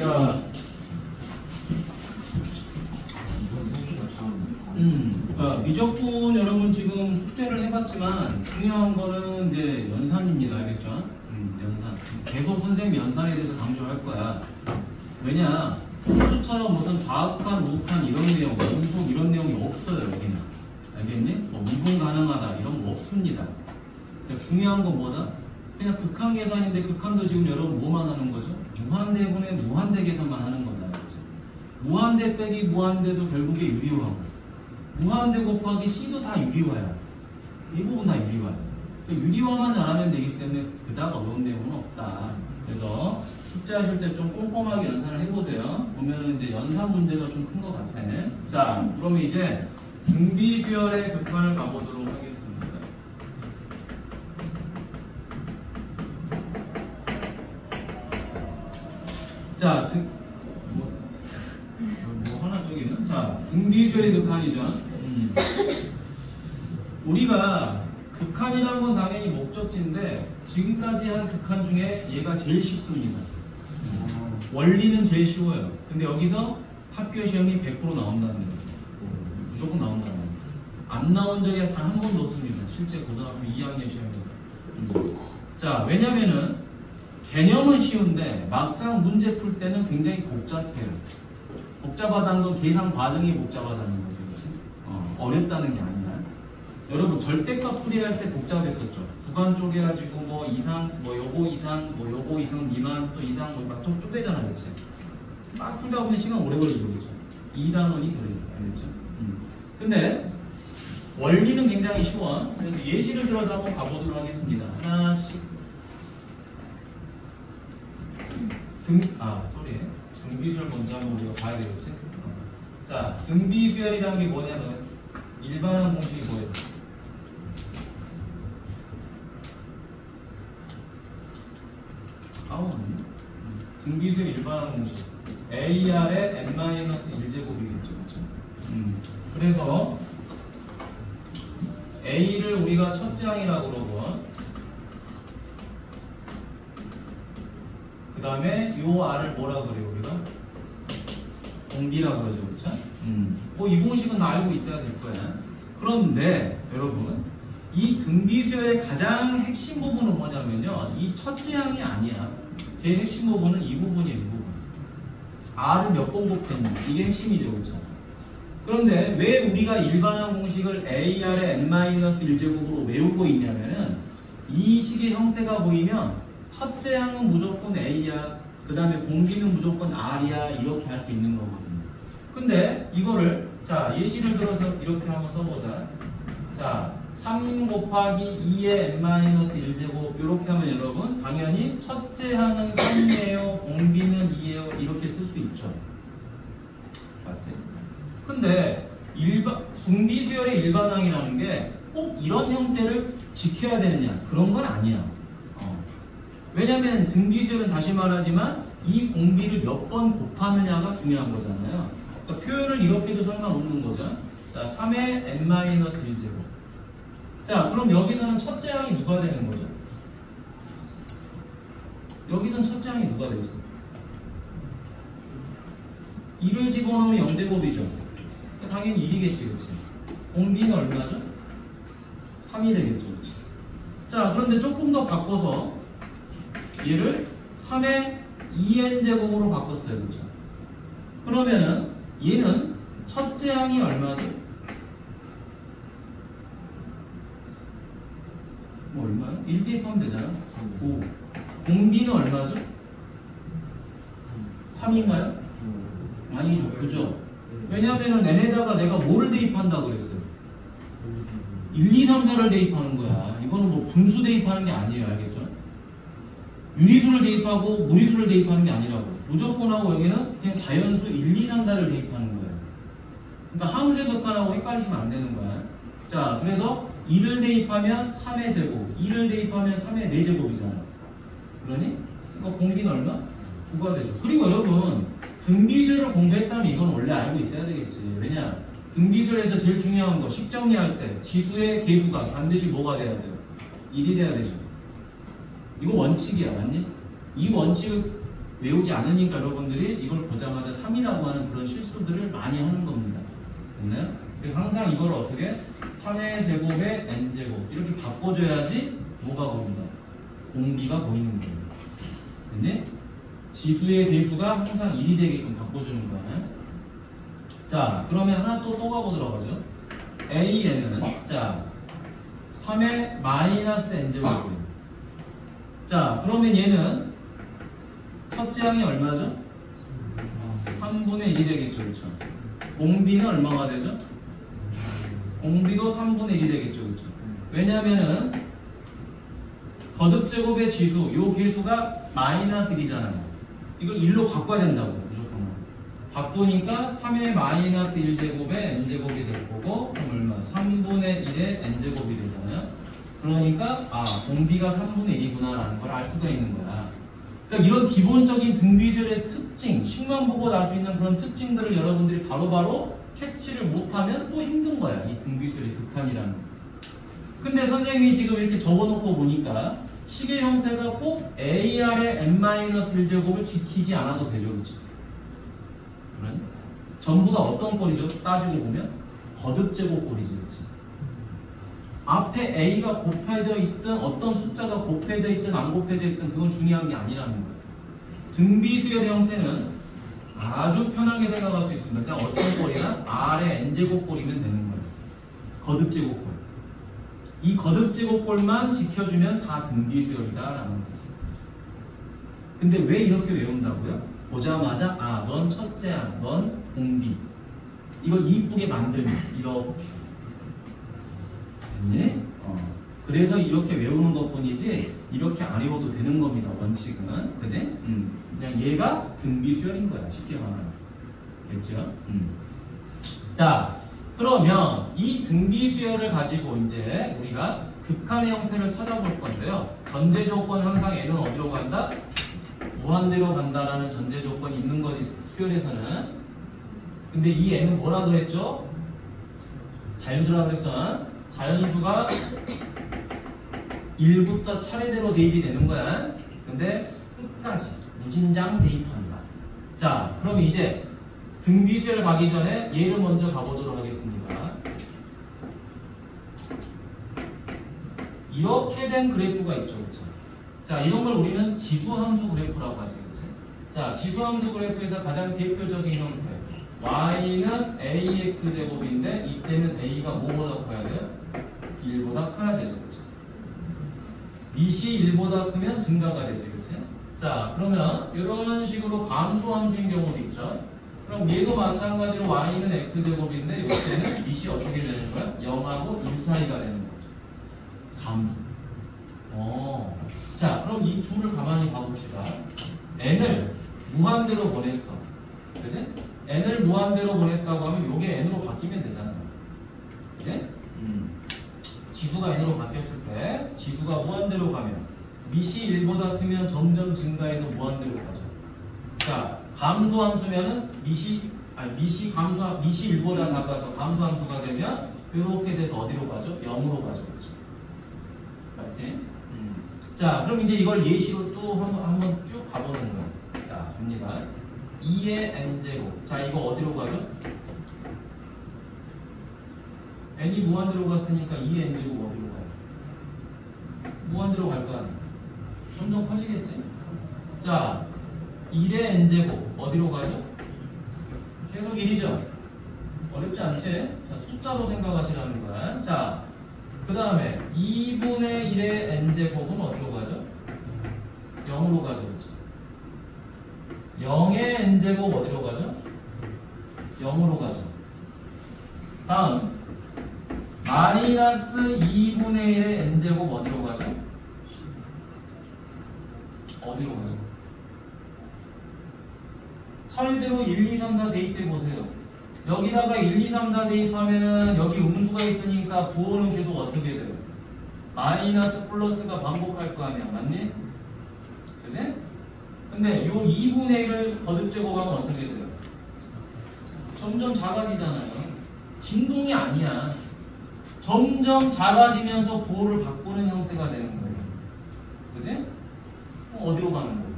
자, 미적분 여러분 지금 숙제를 해봤지만 중요한 거는 이제 연산입니다. 알겠죠? 연산. 계속 선생님 연산에 대해서 강조할 거야. 왜냐? 순수처럼 무슨 좌극한, 우극한 이런 내용, 연속 이런 내용이 없어요. 여기는. 알겠니? 뭐 미분 가능하다 이런 거 없습니다. 그러니까 중요한 건 뭐다? 그냥 극한 계산인데 극한도 지금 여러분 뭐만 하는 거죠? 무한대분의 무한대 계산만 하는 거잖아요. 그렇죠? 무한대 빼기 무한대도 결국에 유리화고 무한대 곱하기 C도 다 유리화야. 이 부분 다 유리화야. 그러니까 유리화만 잘하면 되기 때문에 그닥 어려운 내용은 없다. 그래서 숙제하실 때 좀 꼼꼼하게 연산을 해보세요. 보면은 이제 연산 문제가 좀 큰 것 같아. 자, 그러면 이제 등비수열의 극한을 가보도록 하겠습니다. 자, 하나 저기는 자, 등비수열의 극한이죠. 우리가 극한이라는 건 당연히 목적지인데 지금까지 한 극한 중에 얘가 제일 쉽습니다. 원리는 제일 쉬워요. 근데 여기서 학교 시험이 100% 나온다는 거죠. 무조건 나온다는 거죠. 안 나온 적이 단 한 번도 없습니다. 실제 고등학교 2학년 시험에서. 자, 왜냐면은 개념은 쉬운데 막상 문제 풀 때는 굉장히 복잡해요. 복잡하다는 건 계산 과정이 복잡하다는 거죠. 그렇지? 어렵다는 게 아니라. 여러분 절대값 풀이할 때 복잡했었죠. 구간 쪼개가지고 뭐 이상, 뭐 요거 이상, 뭐 요거 이상 미만, 또 이상 뭐 막 또 쪼개잖아, 그렇지? 막 풀다 보면 시간 오래 걸리죠, 그렇죠? 2단원이 그래요, 알겠죠? 근데 원리는 굉장히 쉬워. 그래서 예시를 들어서 한번 가보도록 하겠습니다. 하나씩 등비수열 먼저 한번 우리가 봐야 되겠지? 자, 등비수열이라는 게 뭐냐면 일반항 공식이 뭐예요? 등비수열 일반항 공식 AR의 n-1제곱이겠죠. 그렇죠? 그래서 A를 우리가 첫째 항이라고 그러고 그 다음에 요 R을 뭐라고 그래요? 우리가 공비라고 그러죠. 그렇죠? 뭐 이 공식은 다 알고 있어야 될 거야. 그런데 여러분 이 등비수열의 가장 핵심 부분은 뭐냐면요. 이 첫째 항이 아니야. 제일 핵심 부분은 이 부분이에요. 이 부분. R을 몇 번 곱했냐. 이게 핵심이죠. 그렇죠? 그런데 왜 우리가 일반항 공식을 AR의 n-1제곱으로 외우고 있냐면은 이 식의 형태가 보이면 첫째 항은 무조건 A야. 그 다음에 공비는 무조건 R이야. 이렇게 할 수 있는 거거든요. 근데 이거를 자 예시를 들어서 이렇게 한번 써보자. 자 3 곱하기 2의 n-1제곱 이렇게 하면 여러분 당연히 첫째 항은 3이에요. 공비는 2예요. 이렇게 쓸 수 있죠. 맞지? 근데 등비수열의 일반항이라는 게 꼭 이런 형태를 지켜야 되느냐 그런 건 아니야. 왜냐하면 등비수열은 다시 말하지만 이 공비를 몇 번 곱하느냐가 중요한 거잖아요. 그러니까 표현을 이렇게 해도 상관없는 거죠. 자, 3의 n-1제곱. 자, 그럼 여기서는 첫째 항이 누가 되는 거죠? 여기서는 첫째 항이 누가 되죠? 2를 집어넣으면 0제곱이죠. 그러니까 당연히 1이겠지, 그렇지? 공비는 얼마죠? 3이 되겠죠, 그렇지? 자, 그런데 조금 더 바꿔서 얘를 3의 2n제곱으로 바꿨어요. 그렇죠? 그러면은 얘는 첫째 항이 얼마죠? 뭐 얼마요? 1 대입하면 되잖아. 9. 공비는 얼마죠? 3인가요? 아니죠. 9죠. 왜냐하면 n에다가 내가 뭐를 대입한다고 그랬어요? 1, 2, 3, 4를 대입하는 거야. 이거는 뭐 분수 대입하는 게 아니에요. 알겠죠? 유리수를 대입하고 무리수를 대입하는 게 아니라고. 무조건하고 여기는 그냥 자연수 1, 2, 3, 4를 대입하는 거예요. 그러니까 함수의 극한하고 헷갈리시면 안 되는 거야. 자, 그래서 2를 대입하면 3의 제곱, 2를 대입하면 3의 4제곱이잖아. 그러니? 그러니까 공비는 얼마? 9가 되죠. 그리고 여러분 등비수열을 공부했다면 이건 원래 알고 있어야 되겠지. 왜냐? 등비수열에서 제일 중요한 거 식정리할 때 지수의 개수가 반드시 뭐가 돼야 돼요? 1이 돼야 되죠. 이거 원칙이야. 맞니? 이 원칙을 외우지 않으니까 여러분들이 이걸 보자마자 3이라고 하는 그런 실수들을 많이 하는 겁니다. 됐나요? 그래서 항상 이걸 어떻게 3의 제곱에 n제곱 이렇게 바꿔줘야지 뭐가 보인다? 공비가 보이는 거예요. 됐니? 지수의 개수가 항상 1이 되게끔 바꿔주는 거야. 자, 그러면 하나 또 가보도록 하죠. AN은 자 3의 마이너스 n제곱이에요. 자, 그러면 얘는 첫째 항이 얼마죠? 3분의 1이 되겠죠, 그렇죠? 공비는 얼마가 되죠? 공비도 3분의 1이 되겠죠, 그렇죠? 왜냐하면은 거듭제곱의 지수, 요 개수가 마이너스 1이잖아요. 이걸 1로 바꿔야 된다고, 무조건. 바꾸니까 3의 마이너스 1제곱에 n제곱이 될 거고, 그럼 얼마? 3분의 1의 n제곱이 되잖아요. 그러니까 공비가 3분의 1이구나 라는 걸 알 수가 있는 거야. 그러니까 이런 기본적인 등비수열의 특징, 식만 보고 알 수 있는 그런 특징들을 여러분들이 바로바로 캐치를 못하면 또 힘든 거야. 이 등비수열의 극한이라는 거. 근데 선생님이 지금 이렇게 적어놓고 보니까 식의 형태가 꼭 AR의 n-1제곱을 지키지 않아도 되죠. 그렇죠? 전부 다 어떤 꼴이죠? 따지고 보면 거듭제곱 꼴이지. 그렇지? 앞에 A가 곱해져 있든 어떤 숫자가 곱해져 있든 안 곱해져 있든 그건 중요한 게 아니라는 거예요. 등비수열의 형태는 아주 편하게 생각할 수 있습니다. 그냥 어떤 꼴이나 R의 n제곱 꼴이면 되는 거예요. 거듭제곱 꼴. 이 거듭제곱 꼴만 지켜주면 다 등비수열이다라는 거예요. 근데 왜 이렇게 외운다고요? 보자마자 넌 첫째야, 넌 공비. 이걸 이쁘게 만들면 이렇게. 됐니? 그래서 이렇게 외우는 것뿐이지 이렇게 안 외워도 되는 겁니다. 원칙은. 그지? 그냥 얘가 등비수열인 거야. 쉽게 말하면. 됐죠? 자, 그러면 이 등비수열을 가지고 이제 우리가 극한의 형태를 찾아볼 건데요. 전제 조건 항상 얘는 어디로 간다? 무한대로 간다라는 전제 조건이 있는 거지, 수열에서는. 근데 이 애는 뭐라 그랬죠? 자연수라고 그랬어. 자연수가 1부터 차례대로 대입이 되는 거야. 근데 끝까지 무진장 대입한다. 자, 그럼 이제 등비수열 가기 전에 얘를 먼저 가보도록 하겠습니다. 이렇게 된 그래프가 있죠. 그렇죠? 자, 이런 걸 우리는 지수함수 그래프라고 하지. 그렇죠? 자, 지수함수 그래프에서 가장 대표적인 형태. y는 ax제곱인데 이때는 a가 뭐보다 커야 돼요? 1보다 커야 되죠. 그렇죠? 밑이 1보다 크면 증가가 되지. 그렇죠? 자, 그러면 이런 식으로 감소함수인 경우도 있죠. 그럼 얘도 마찬가지로 y는 x제곱인데 이때는 밑이 어떻게 되는 거야? 0하고 1 사이가 되는 거죠. 감소. 자, 그럼 이 둘을 가만히 봐봅시다. n을 무한대로 보냈어. 그치? n을 무한대로 보냈다고 하면 이게 n으로 바뀌면 되잖아요. 그치? 지수가 n으로 바뀌었을 때 지수가 무한대로 가면 밑이 1보다 크면 점점 증가해서 무한대로 가죠. 자, 감소함수면은 밑이 1보다 작아서 감소함수가 되면 이렇게 돼서 어디로 가죠? 0으로 가죠. 그렇죠? 맞지? 자, 그럼 이제 이걸 예시로 또 한번 쭉 가보는 거예요. 자, 갑니다. 2의 n제곱. 자, 이거 어디로 가죠? n이 무한대로 갔으니까 2의 n제곱 어디로 가요? 무한대로 갈 거 아니에요? 점점 커지겠지? 자, 1의 n제곱 어디로 가죠? 계속 1이죠? 어렵지 않지? 자, 숫자로 생각하시라는 거야. 자, 그 다음에 2분의 1의 n제곱은 어디로 가죠? 0으로 가죠. 그렇죠? 0의 n제곱 어디로 가죠? 0으로 가죠. 다음 마이너스 2분의 1의 n제곱 어디로 가죠? 어디로 가죠? 차례대로 1, 2, 3, 4 대입해 보세요. 여기다가 1, 2, 3, 4 대입하면은 여기 음수가 있으니까 부호는 계속 어떻게 돼요? 마이너스 플러스가 반복할 거 아니야. 맞니? 그치? 근데 요 2분의 1을 거듭제곱하면 어떻게 돼요? 점점 작아지잖아요. 진동이 아니야. 점점 작아지면서 부호를 바꾸는 형태가 되는 거예요. 그치? 어디로 가는 거예요?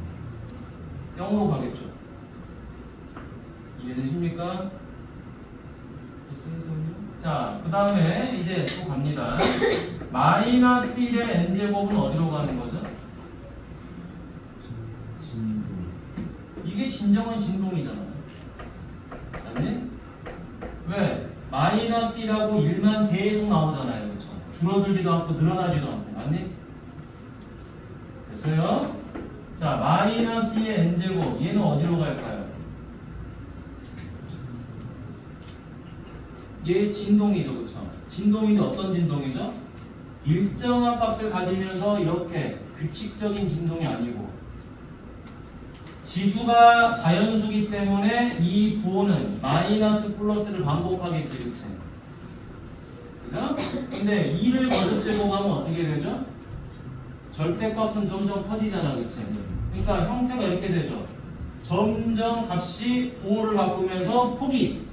0으로 가겠죠. 이해되십니까? 자, 그 다음에 이제 또 갑니다. 마이너스 1의 n제곱은 어디로 가는 거죠? 진동. 이게 진정한 진동이잖아요. 맞니? 왜? 마이너스 1하고 1만 계속 나오잖아요. 그렇죠? 줄어들지도 않고 늘어나지도 않고. 맞니? 됐어요? 자, 마이너스 2의 n제곱. 얘는 어디로 갈까요? 얘 진동이죠. 그렇죠? 진동인데 어떤 진동이죠? 일정한 값을 가지면서 이렇게 규칙적인 진동이 아니고 지수가 자연수기 때문에 이 부호는 마이너스 플러스를 반복하겠지. 그치? 그죠? 근데 2를 거듭 제곱하면 어떻게 되죠? 절대값은 점점 커지잖아. 그치? 그러니까 형태가 이렇게 되죠. 점점 값이 부호를 바꾸면서 폭이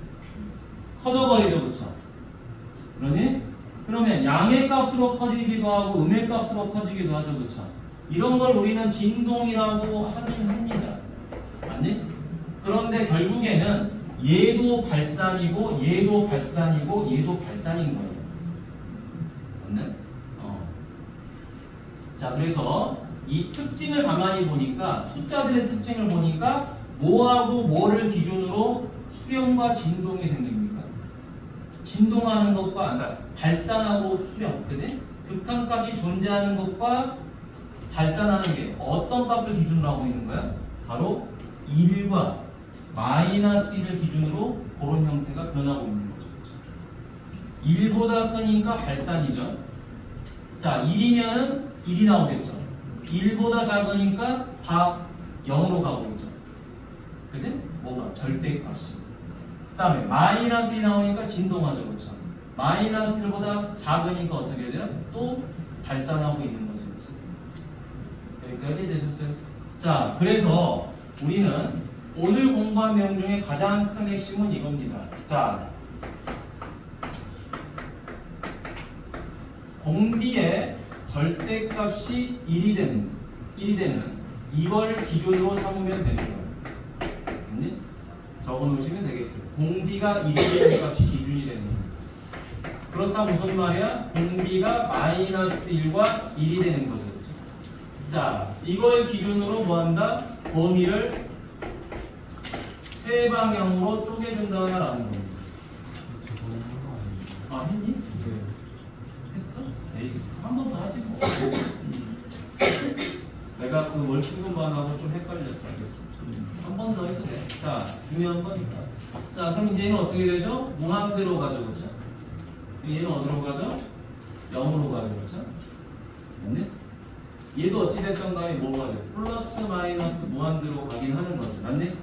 커져버리죠. 그쵸? 그러니? 그러면 양의 값으로 커지기도 하고 음의 값으로 커지기도 하죠. 그쵸? 이런 걸 우리는 진동이라고 하긴 합니다. 맞니? 그런데 결국에는 얘도 발산이고 얘도 발산이고 얘도 발산인 거예요. 맞네? 자, 그래서 이 특징을 가만히 보니까 숫자들의 특징을 보니까 뭐하고 뭐를 기준으로 수렴과 진동이 생깁니다. 진동하는 것과 그러니까 발산하고 수렴, 그지? 극한값이 존재하는 것과 발산하는 게 어떤 값을 기준으로 하고 있는 거야? 바로 1과 마이너스 1을 기준으로 그런 형태가 변하고 있는 거죠. 1보다 크니까 발산이죠. 자, 1이면 1이 나오겠죠. 1보다 작으니까 다 0으로 가고 있죠. 그지? 뭐가? 절대값이. 그 다음에 마이너스 1이 나오니까 진동하죠. 그렇죠? 마이너스 1보다 작으니까 어떻게 돼요? 또 발산하고 있는 거죠. 그렇죠? 여기까지 되셨어요? 자, 그래서 우리는 오늘 공부한 내용 중에 가장 큰 핵심은 이겁니다. 자, 공비의 절대값이 1이 되는 이걸 기준으로 삼으면 되는 거예요. 적어 놓으시면 되겠어요. 공비가 1이 되는 값이 기준이 되는 거예요. 그렇다면 무슨 말이야? 공비가 마이너스 1과 1이 되는 거죠. 그렇죠? 자, 이걸 기준으로 뭐한다? 범위를 세 방향으로 쪼개준다라는 겁니다. 아, 했니? 네. 했어? 에이, 한 번 더 하지 뭐. 내가 그 월수금반하고 좀 헷갈렸어. 알겠지? 한 번 더 해도 돼. 자, 중요한 거니까. 자, 그럼 이제 얘는 어떻게 되죠? 무한대로 가죠. 그렇죠? 얘는 어디로 가죠? 0으로 가죠. 그렇죠? 맞네? 얘도 어찌됐든 간에 뭐가 돼? 플러스 마이너스 무한대로 가긴 하는 거죠. 맞네?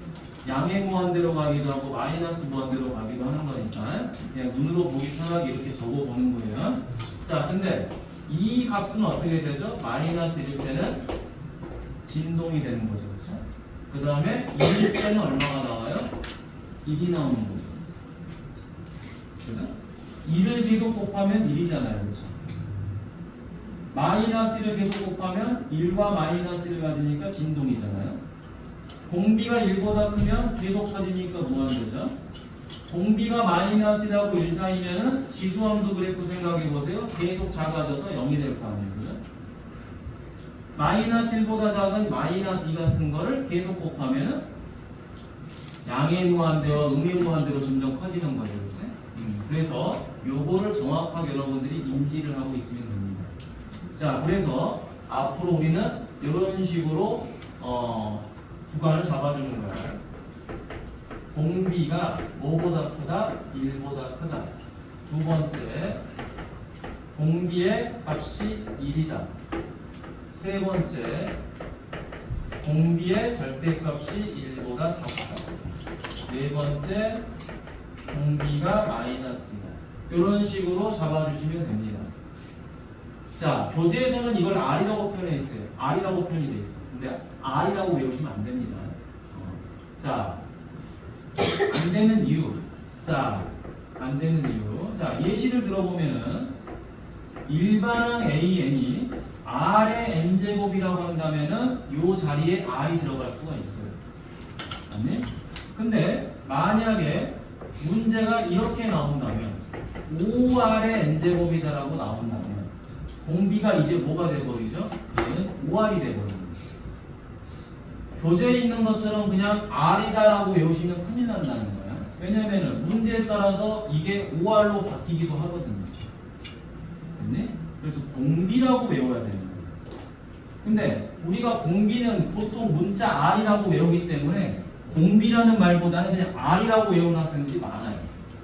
양의 무한대로 가기도 하고 마이너스 무한대로 가기도 하는 거니까 그냥 눈으로 보기 편하게 이렇게 적어보는 거예요. 자, 근데 이 값은 어떻게 되죠? 마이너스 1일 때는 진동이 되는 거죠. 그렇죠? 그 다음에 1일 때는 얼마가 나와요? 1이 나오는 거죠. 그죠? 1을 계속 곱하면 1이잖아요. 그렇죠? 마이너스 1을 계속 곱하면 1과 마이너스 1을 가지니까 진동이잖아요. 공비가 1보다 크면 계속 커지니까 무한대죠. 공비가 마이너스 1하고 1 사이면은 지수함수 그래프 생각해보세요. 계속 작아져서 0이 될 거 아니에요. 그죠? 마이너스 1보다 작은 마이너스 2 같은 거를 계속 곱하면은 양의 무한대와 음의 무한대로 점점 커지는 거죠. 그치? 그래서 요거를 정확하게 여러분들이 인지를 하고 있으면 됩니다. 자, 그래서 앞으로 우리는 이런 식으로 구간을 잡아주는 거야. 공비가 뭐보다 크다? 1보다 크다. 두 번째, 공비의 값이 1이다. 세 번째, 공비의 절대값이 1보다 작다. 네 번째, 공비가 마이너스이다. 이런 식으로 잡아주시면 됩니다. 자, 교재에서는 이걸 R이라고 표현했어요. R이라고 표현이 돼 있어요. 근데 R이라고 외우시면 안 됩니다. 자, 안 되는 이유. 자, 안 되는 이유. 자, 예시를 들어보면은 일반항 AN이 R의 N제곱이라고 한다면은 요 자리에 R이 들어갈 수가 있어요. 맞니? 근데 만약에 문제가 이렇게 나온다면 5R의 n제곱이다라고 나온다면 공비가 이제 뭐가 돼버리죠? 얘는 5R이 돼버리는 거죠. 교재에 있는 것처럼 그냥 R이다라고 외우시면 큰일 난다는 거야. 왜냐면은 문제에 따라서 이게 5R로 바뀌기도 하거든요. 됐니? 그래서 공비라고 외워야 되는 거예요. 근데 우리가 공비는 보통 문자 R이라고 외우기 때문에 공비라는 말보다는 그냥 R이라고 외우는 학생들이 많아요.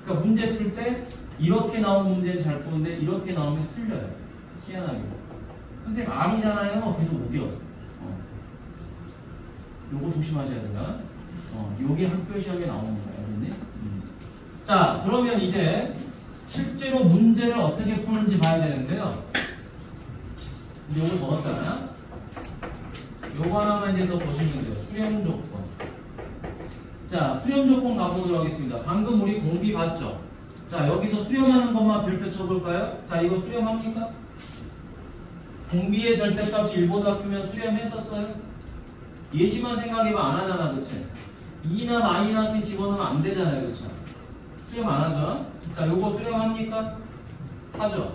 그러니까 문제 풀 때 이렇게 나온 문제는 잘 푸는데 이렇게 나오면 틀려요. 희한하게. 선생님 R이잖아요. 계속 우겨. 요거 조심하셔야 된다. 요게 학교 시험에 나오는 거야. 알겠니? 자, 그러면 이제 실제로 문제를 어떻게 푸는지 봐야 되는데요. 요거 적었잖아요. 요거 하나만 이제 더 보시면 돼요. 수렴 조건. 자, 수렴 조건 가보도록 하겠습니다. 방금 우리 공비 봤죠? 자, 여기서 수렴하는 것만 별표 쳐볼까요? 자, 이거 수렴합니까? 공비의 절대값이 1보다 크면 수렴했었어요? 예시만 생각해봐 안 하잖아, 그치? 2나 마이너스 집어넣으면 안 되잖아요, 그쵸? 수렴 안 하죠? 자, 요거 수렴합니까? 하죠?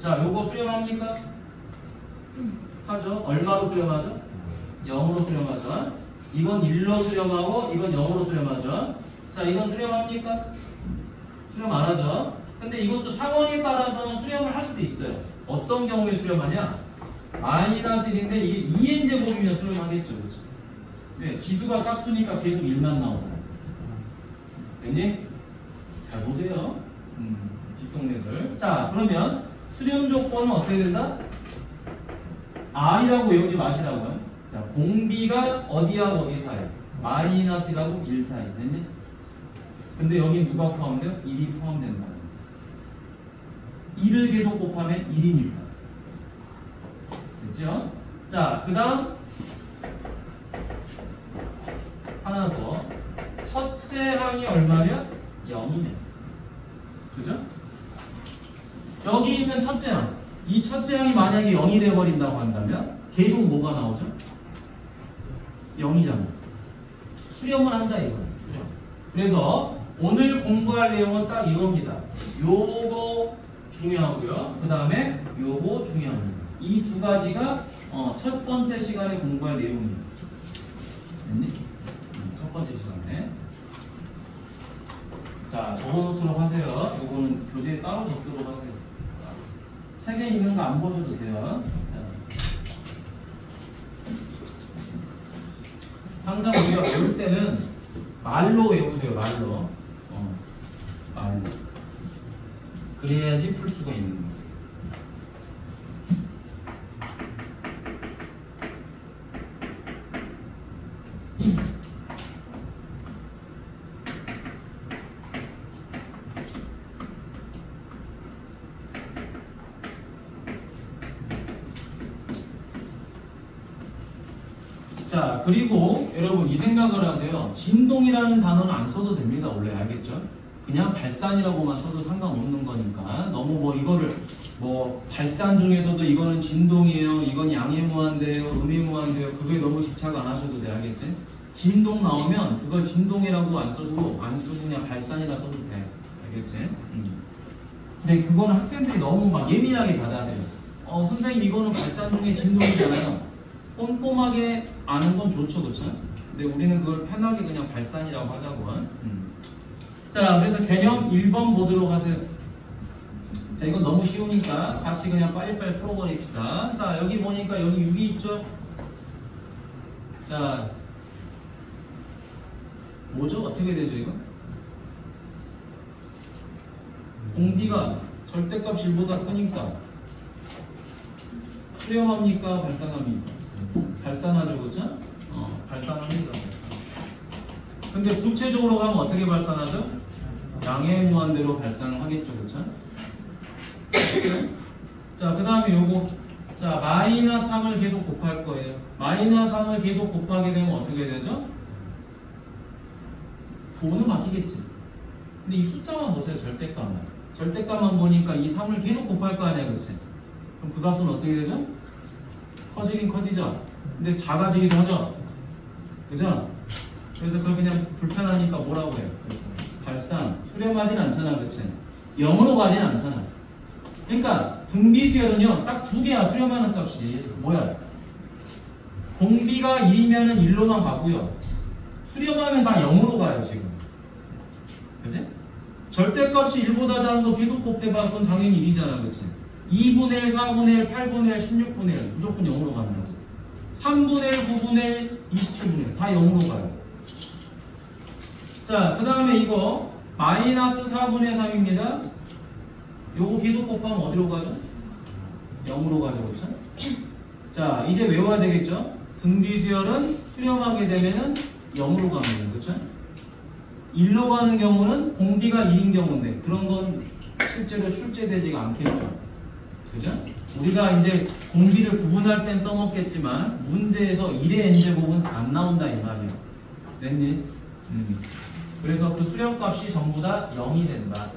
자, 요거 수렴합니까? 하죠? 얼마로 수렴하죠? 0으로 수렴하죠? 이건 1로 수렴하고 이건 0으로 수렴하죠? 자, 이건 수렴합니까? 수렴 안 하죠? 근데 이것도 상황에 따라서는 수렴을 할 수도 있어요. 어떤 경우에 수렴하냐? 마이너스 1인데 이게 2n제곱이면 수렴하겠죠, 그렇죠? 네, 지수가 짝수니까 계속 1만 나오잖아요. 됐니? 잘 보세요. 뒷동네들. 자, 그러면 수렴 조건은 어떻게 된다? R이라고 외우지 마시라고요. 자, 공비가 어디하고 어디 사이? 마이너스 1하고 1 사이. 됐니? 근데 여기 누가 포함돼요? 1이 포함된다. 1을 계속 곱하면 1이니까. 됐죠? 자, 그 다음 하나 더. 첫째 항이 얼마면? 0이면. 그죠? 여기 있는 첫째 항. 이 첫째 항이 만약에 0이 돼버린다고 한다면 계속 뭐가 나오죠? 0이잖아. 수렴을 한다 이거예요. 수렴. 그래서 오늘 공부할 내용은 딱 이겁니다. 요거 중요하고요. 그 다음에 요거 중요합니다. 이 두 가지가 첫 번째 시간에 공부할 내용입니다. 됐니? 첫 번째 시간에. 자, 적어놓도록 하세요. 요거는 교재에 따로 적도록 하세요. 책에 있는 거 안 보셔도 돼요. 항상 우리가 외울 때는 말로 외우세요. 말로. 말로. 그래야지 풀 수가 있는 거예요. 자, 그리고 여러분 이 생각을 하세요. 진동이라는 단어는 안 써도 됩니다. 원래 알겠죠? 그냥 발산이라고만 써도 상관없는 거니까 너무 뭐 이거를 뭐 발산 중에서도 이거는 진동이에요, 이건 양해무한대요, 음해무한대요, 그거에 너무 집착 안 하셔도 돼. 알겠지? 진동 나오면 그걸 진동이라고 안 쓰고 그냥 발산이라 써도 돼. 알겠지? 근데 그거는 학생들이 너무 막 예민하게 받아들여요. 선생님 이거는 발산 중에 진동이잖아요. 꼼꼼하게 아는 건 좋죠, 그렇죠? 근데 우리는 그걸 편하게 그냥 발산이라고 하자고. 자, 그래서 개념 1번 보도록 하세요. 자, 이건 너무 쉬우니까 같이 그냥 빨리빨리 풀어버립시다. 자, 여기 보니까 여기 6이 있죠? 자, 뭐죠? 어떻게 되죠, 이거? 공비가 절대값 1보다 크니까 수렴합니까? 발산합니까? 발산하죠, 그렇죠? 발산합니다. 근데 구체적으로 가면 어떻게 발산하죠? 양의 무한대로 발산을 하겠죠, 그렇죠? 자, 그 다음에 요거. 자, 마이너스 3을 계속 곱할 거예요. 마이너스 3을 계속 곱하게 되면 어떻게 되죠? 부호는 바뀌겠지. 근데 이 숫자만 보세요, 절대값만. 절대값만 보니까 이 3을 계속 곱할 거 아니야, 그렇지? 그럼 그 값은 어떻게 되죠? 커지긴 커지죠? 근데 작아지기도 하죠? 그죠? 그래서 그걸 그냥 불편하니까 뭐라고 해요? 발상. 수렴하진 않잖아, 그치? 0으로 가진 않잖아. 그러니까 등비수열은요, 딱 두 개야, 수렴하는 값이. 뭐야? 공비가 1이면은 1로만 가고요. 수렴하면 다 0으로 가요, 지금. 그치? 절대값이 1보다 작은 거 계속 곱해봐. 그건 당연히 1이잖아, 그치? 2분의 1, 4분의 1, 8분의 1, 16분의 1 무조건 0으로 간다고. 3분의 1, 9분의 1, 27분의 1 다 0으로 가요. 자, 그 다음에 이거 마이너스 4분의 3입니다. 요거 계속 곱하면 어디로 가죠? 0으로 가죠, 그렇죠? 자, 이제 외워야 되겠죠? 등비수열은 수렴하게 되면은 0으로 갑니다, 그렇죠? 1로 가는 경우는 공비가 1인 경우인데 그런 건 실제로 출제되지가 않겠죠. 그죠? 우리가 이제 공비를 구분할 땐 써먹겠지만 문제에서 1의 n제곱은 안 나온다 이 말이에요. 됐니? 그래서 그 수렴값이 전부 다 0이 된다.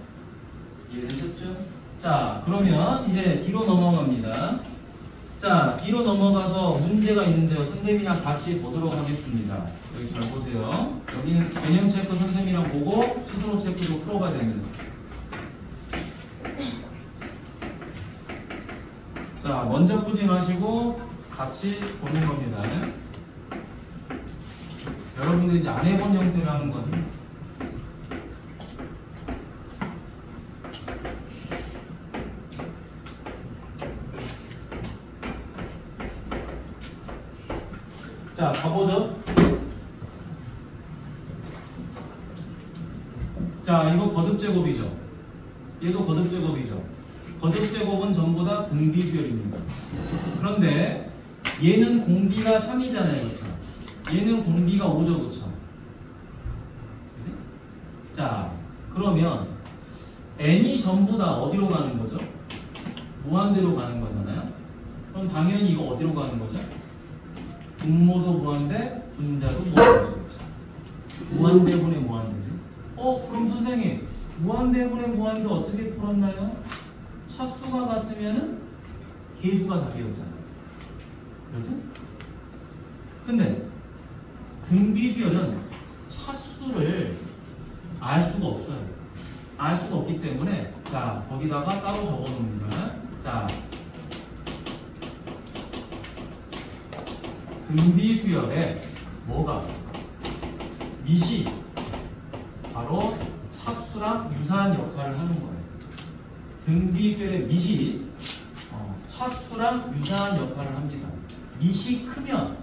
이해되셨죠? 자, 그러면 이제 뒤로 넘어갑니다. 자, 뒤로 넘어가서 문제가 있는데요. 선생님이랑 같이 보도록 하겠습니다. 여기 잘 보세요. 여기는 개념 체크 선생님이랑 보고 스스로 체크도 풀어봐야 됩니다. 자, 먼저 푸지 마시고 같이 보는 겁니다. 여러분들이 이제 안 해본 형태로 하는 거니. 자, 가보죠. 자, 이거 거듭제곱이죠. 얘도 거듭제곱이죠. 거듭제곱은 전부 다 등비수열입니다. 그런데 얘는 공비가 3이잖아요. 그렇죠? 얘는 공비가 5죠. 그렇죠? 그치? 자, 그러면 n이 전부 다 어디로 가는 거죠? 무한대로 가는 거잖아요. 그럼 당연히 이거 어디로 가는 거죠? 분모도 무한대, 분자도 무한대죠. 그렇죠? 무한대분의 무한대지. 그럼 선생님 무한대분의 무한대 어떻게 풀었나요? 차수가 같으면은 개수가 답이었잖아요. 그렇죠? 근데 등비수열은 차수를 알 수가 없어요. 알 수가 없기 때문에 자, 거기다가 따로 적어 놓습니다. 자, 등비수열에 뭐가 미시 바로 차수랑 유사한 역할을 하는 거예요. 등비수열의 미시 차수랑 유사한 역할을 합니다. 미시 크면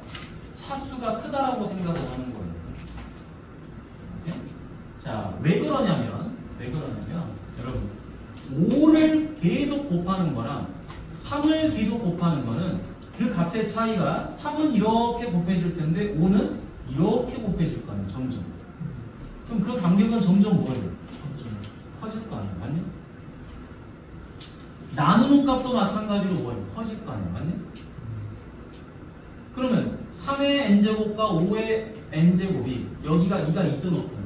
차수가 크다라고 생각을 하는 거예요. 오케이? 자, 왜 그러냐면 여러분 5를 계속 곱하는 거랑 3을 계속 곱하는 거는 그 값의 차이가 3은 이렇게 곱해질 텐데 5는 이렇게 곱해질 거 아니에요. 점점. 그럼 그 간격은 점점 뭐예요? 커질 거 아니에요. 맞니? 나누는 값도 마찬가지로 뭐예요? 커질 거 아니에요. 맞니? 그러면 3의 n제곱과 5의 n제곱이 여기가 2가 있든 없든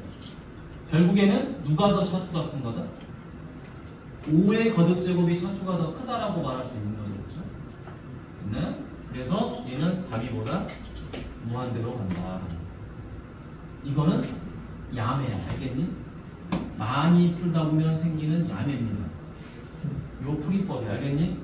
결국에는 누가 더 차수가 큰 거다? 5의 거듭제곱이 차수가 더 크다라고 말할 수 있는 거죠. 그렇죠? 네? 그래서 얘는 답이보다 무한대로 간다. 이거는 야매야. 알겠니? 많이 풀다 보면 생기는 야매입니다. 요 풀이법이 알겠니?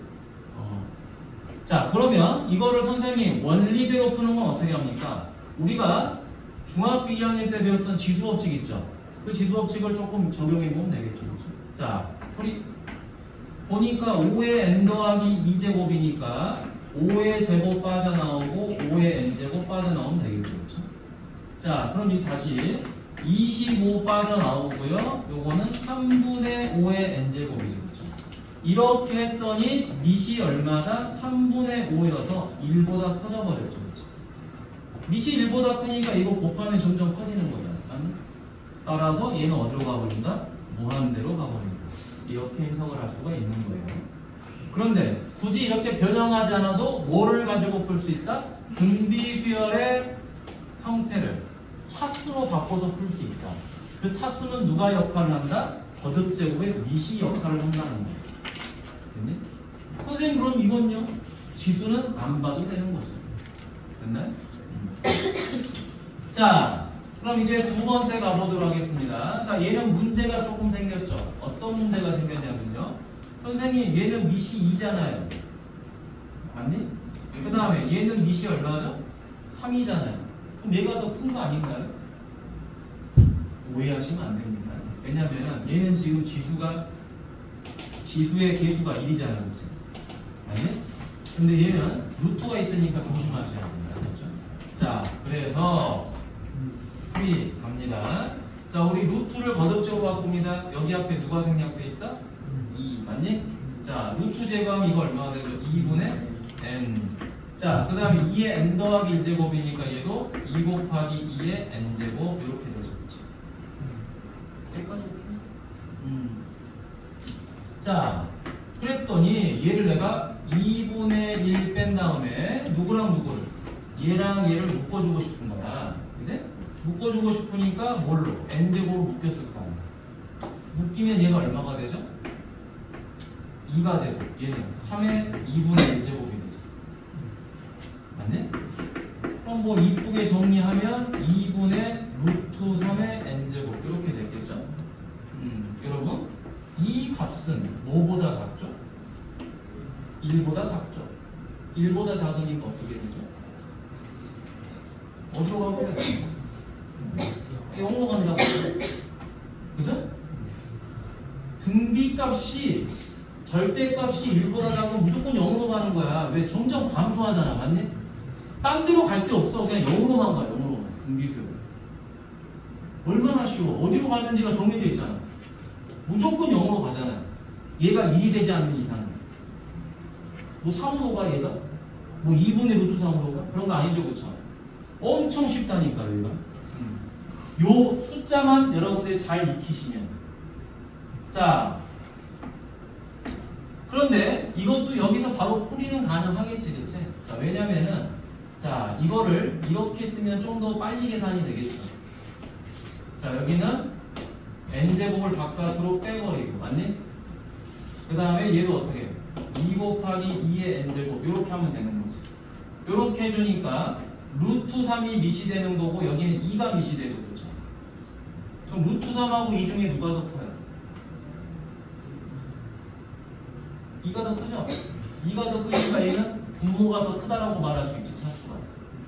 자, 그러면 이거를 선생님 원리대로 푸는 건 어떻게 합니까? 우리가 중학교 2학년 때 배웠던 지수법칙 있죠? 그 지수법칙을 조금 적용해 보면 되겠죠. 그렇죠? 자, 풀이 보니까 5의 n 더하기 2제곱이니까 5의 제곱 빠져나오고 5의 n제곱 빠져나오면 되겠죠. 그렇죠? 자, 그럼 이제 다시 25 빠져나오고요. 요거는 3분의 5의 n제곱이죠. 그렇죠? 이렇게 했더니 밑이 얼마다? 3분의 5여서 1보다 커져버렸죠. 그렇죠? 밑이 1보다 크니까 이거 곱하면 점점 커지는 거잖아요. 따라서 얘는 어디로 가버린다? 무한대로 가버린다. 이렇게 해석을 할 수가 있는 거예요. 그런데 굳이 이렇게 변형하지 않아도 뭐를 가지고 풀 수 있다? 등비수열의 형태를 차수로 바꿔서 풀 수 있다. 그 차수는 누가 역할을 한다? 거듭제곱의 밑이 역할을 한다는 거예요. 됐니? 선생님 그럼 이건요? 지수는 안 봐도 되는 거죠. 됐나요? 자, 그럼 이제 두 번째 가보도록 하겠습니다. 자, 얘는 문제가 조금 생겼죠. 어떤 문제가 생겼냐면요. 선생님, 얘는 밑이 2잖아요. 맞니? 그 다음에 얘는 밑이 얼마죠? 3이잖아요. 그럼 얘가 더 큰 거 아닌가요? 오해하시면 안 됩니다. 왜냐면 얘는 지금 지수의 개수가 1이잖아. 그치? 맞니? 근데 얘는 루트가 있으니까 조심하셔야 됩니다. 그렇죠? 자, 그래서 풀이 갑니다. 자, 우리 루트를 거듭적으로 바꿉니다. 여기 앞에 누가 생략돼 있다? 2, 맞니? 자, 루트 제곱하면 이거 얼마가 되죠? 2분의 n. 자, 그 다음에 2의 n 더하기 1제곱이니까 얘도 2 곱하기 2의 n제곱 이렇게 되죠. 그치? 여기까지 오케이? 자, 그랬더니 얘를 내가 2분의 1 뺀 다음에 누구랑 누구를? 얘랑 얘를 묶어주고 싶은 거야. 그치? 묶어주고 싶으니까 뭘로? n제곱으로 묶였을 거 아니야. 묶이면 얘가 얼마가 되죠? 2가 되고 얘는 3의 2분의 1제곱이 되지. 맞네? 그럼 뭐 이쁘게 정리하면 2분의 루트 3의 n제곱 이렇게 되겠죠? 여러분 이 값은 뭐보다 작죠? 1보다 작죠? 1보다 작으니까 어떻게 되죠? 어디로 가고 그래? 영어로 간다고. 그죠? 등비값이 절대값이 1보다 작으면 무조건 0으로 가는 거야. 왜? 점점 감소하잖아. 맞니? 딴 데로 갈 데 없어. 그냥 0으로만 가. 0으로만. 등비수요. 얼마나 쉬워. 어디로 가는지가 정해져 있잖아. 무조건 0으로 가잖아. 얘가 1이 되지 않는 이상은. 뭐 3으로 가 얘가? 뭐 2분의 루트 3으로 가? 그런 거 아니죠. 그쵸? 엄청 쉽다니까 얘가. 요 숫자만 여러분들이 잘 익히시면. 자, 그런데 이것도 여기서 바로 풀이는 가능하겠지, 그치? 자, 왜냐면은, 자, 이거를 이렇게 쓰면 좀 더 빨리 계산이 되겠죠. 자, 여기는 n제곱을 바깥으로 빼버리고, 맞니? 그 다음에 얘도 어떻게 해? 2 곱하기 2의 n제곱, 이렇게 하면 되는 거지. 이렇게 해주니까, 루트 3이 밑이 되는 거고, 여기는 2가 밑이 되죠, 그쵸? 그럼 루트 3하고 2 중에 누가 더 커요? 2가 더 크죠? 2가 더 크니까 얘는 분모가 더 크다라고 말할 수 있죠, 차수가.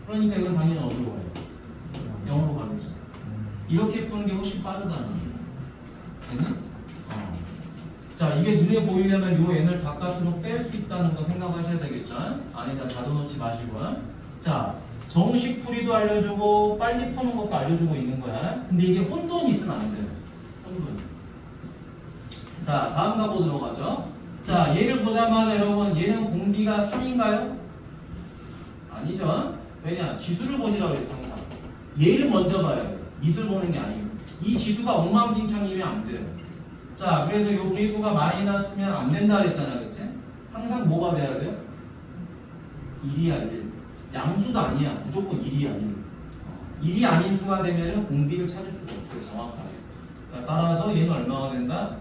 그러니까 이건 당연히 어디로 가요? 0으로 가겠죠. 이렇게 푸는 게 훨씬 빠르다는 거예요. 됐니? 자, 이게 눈에 보이려면 요 n을 바깥으로 뺄 수 있다는 거 생각하셔야 되겠죠? 안에다 가둬놓지 마시고. 자, 정식 풀이도 알려주고 빨리 푸는 것도 알려주고 있는 거야. 근데 이게 혼돈이 있으면 안 돼요. 혼돈. 자, 다음 가보도록 하죠. 자, 얘를 보자마자 여러분 얘는 공비가 3인가요? 아니죠. 왜냐? 지수를 보시라고 했어 항상. 얘를 먼저 봐야 돼요. 밑을 보는 게 아니고. 이 지수가 엉망진창이면 안 돼요. 자, 그래서 요 계수가 마이너스면 안 된다 그랬잖아. 그치? 항상 뭐가 돼야 돼요? 1이야 1. 양수도 아니야. 무조건 1이야 1. 1이 아닌 수가 되면 공비를 찾을 수가 없어요. 정확하게. 자, 따라서 얘는 얼마가 된다?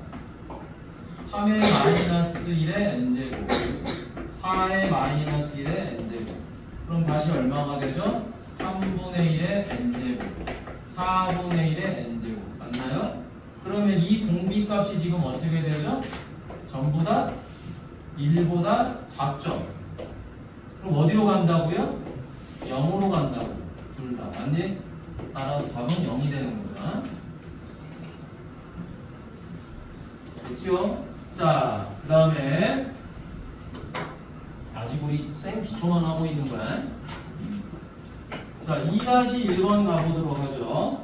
3의 마이너스 1의 n제곱 4의 마이너스 1의 n제곱. 그럼 다시 얼마가 되죠? 3분의 1의 n제곱 4분의 1의 n제곱. 맞나요? 그러면 이 공비값이 지금 어떻게 되죠? 전부 다 1보다 작죠? 그럼 어디로 간다고요? 0으로 간다고. 둘 다. 맞니? 따라서 답은 0이 되는 거죠. 됐죠? 자, 그 다음에 아직 우리 생 기초만 하고 있는 거야. 자, 2-1번 가보도록 하죠.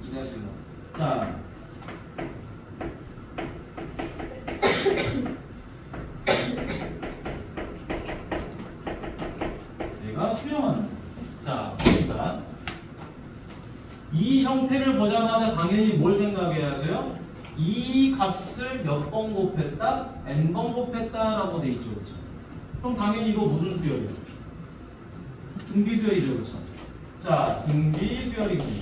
2-1번. 자, 내가 수렴하는. 자, 봅시다. 이 형태를 보자마자 당연히 뭘 생각해야 돼요? 이 값을 몇 번 곱했다? n번 곱했다라고 돼 있죠. 그렇죠? 그럼 당연히 이거 무슨 수열이에요? 등비수열이죠. 그렇죠? 자, 등비수열이군요.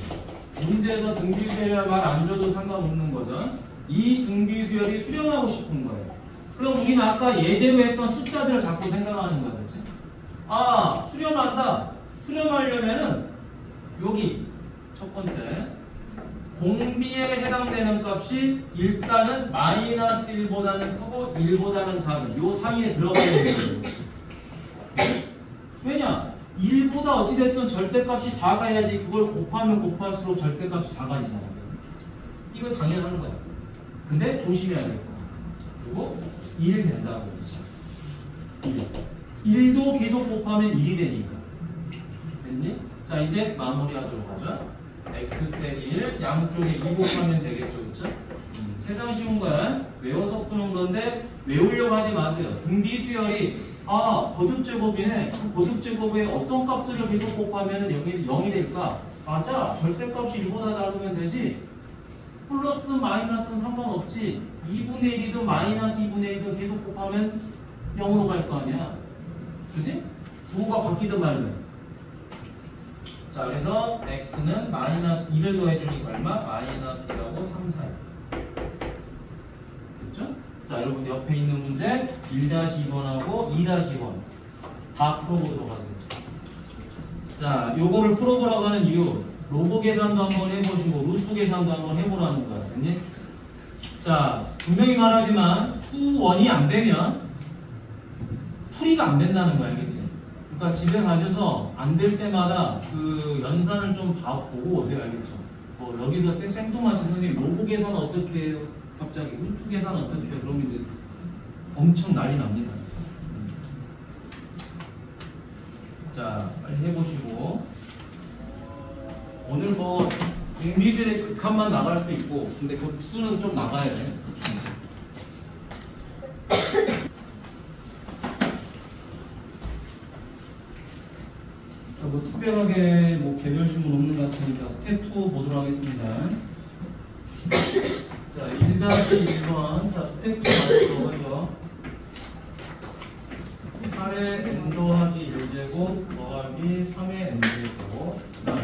문제에서 등비수열이라 말 안 줘도 상관없는 거죠. 이 등비수열이 수렴하고 싶은 거예요. 그럼 우리는 아까 예제로 했던 숫자들을 자꾸 생각하는 거야. 그렇지? 아, 수렴한다. 수렴하려면은 여기 첫 번째. 공비에 해당되는 값이 일단은 마이너스 1보다는 크고 1보다는 작은 요 사이에 들어가야 되는 거예요. 왜냐? 1보다 어찌됐든 절대값이 작아야지 그걸 곱하면 곱할수록 절대값이 작아지잖아. 이거 당연한 거야. 근데 조심해야 될 거야. 그리고 1 된다고 그러죠. 1도 계속 곱하면 1이 되니까. 됐니? 자, 이제 마무리하도록 하죠. x 빼기 1 양쪽에 2 곱하면 되겠죠. 그쵸? 세상 쉬운 거야. 외워서 푸는 건데 외우려고 하지 마세요. 등비수열이 거듭제곱이네. 그 거듭제곱에 어떤 값들을 계속 곱하면 0이 될까? 맞아. 절대값이 1보다 작으면 되지. 플러스든 마이너스든 상관없지. 2분의 1이든 마이너스 2분의 1이든 계속 곱하면 0으로 갈 거 아니야. 그치? 부호가 바뀌든 말든. 자, 그래서 x는 마이너스 2를 더해주니까 얼마? 마이너스 1하고 3 사이. 됐죠? 자, 여러분 옆에 있는 문제 1-2번하고 2-2번 다 풀어보도록 하세요. 자, 요거를 풀어보라고 하는 이유 로그 계산도 한번 해보시고 루트 계산도 한번 해보라는 거야. 됐니? 자, 분명히 말하지만 수원이 안 되면 풀이가 안 된다는 거야. 알겠지? 그러니까 집에 가셔서 안 될 때마다 그 연산을 좀 보고 오세요. 알겠죠? 여기서 생뚱맞은 선생님 로그 계산 어떻게 해요? 갑자기 루트 계산 어떻게 해요? 그러면 이제 엄청 난리 납니다. 자, 빨리 해보시고 오늘 공비들의 극한만 나갈 수도 있고 근데 그 수는 좀 나가야 돼. 특별하게 개별 질문 없는 것 같으니까 스텝 2 보도록 하겠습니다. 자, 1-1번. 자, 스텝 2 가도록 하죠. 8의 n 더하기 1제곱 더하기 3의 n제곱 그 다음에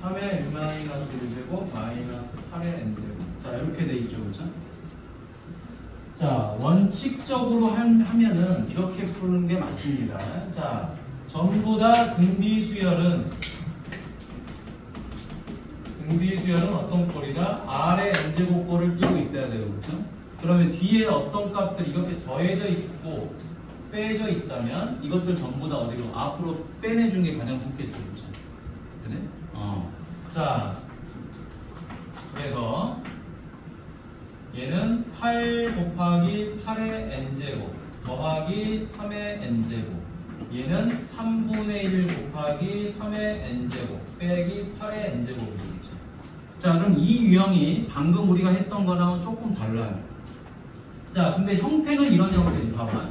3의 n-1제곱 마이너스 8의 n제곱. 자, 이렇게 돼 있죠. 그렇죠? 자, 원칙적으로 하면은 이렇게 푸는 게 맞습니다. 자, 전부 다 등비수열은 어떤 꼴이다? R의 n제곱 꼴을 띄고 있어야 돼요. 그렇죠? 그러면 뒤에 어떤 값들이 이렇게 더해져 있고 빼져 있다면 이것들 전부 다 어디로? 앞으로 빼내준 게 가장 좋겠죠. 그렇죠? 그지? 자, 그래서 얘는 8 곱하기 8의 n제곱 더하기 3의 n제곱 얘는 3분의 1 곱하기 3의 n제곱 빼기 8의 n제곱이죠. 자, 그럼 이 유형이 방금 우리가 했던 거랑은 조금 달라요. 자, 근데 형태는 이런 형태지. 봐봐.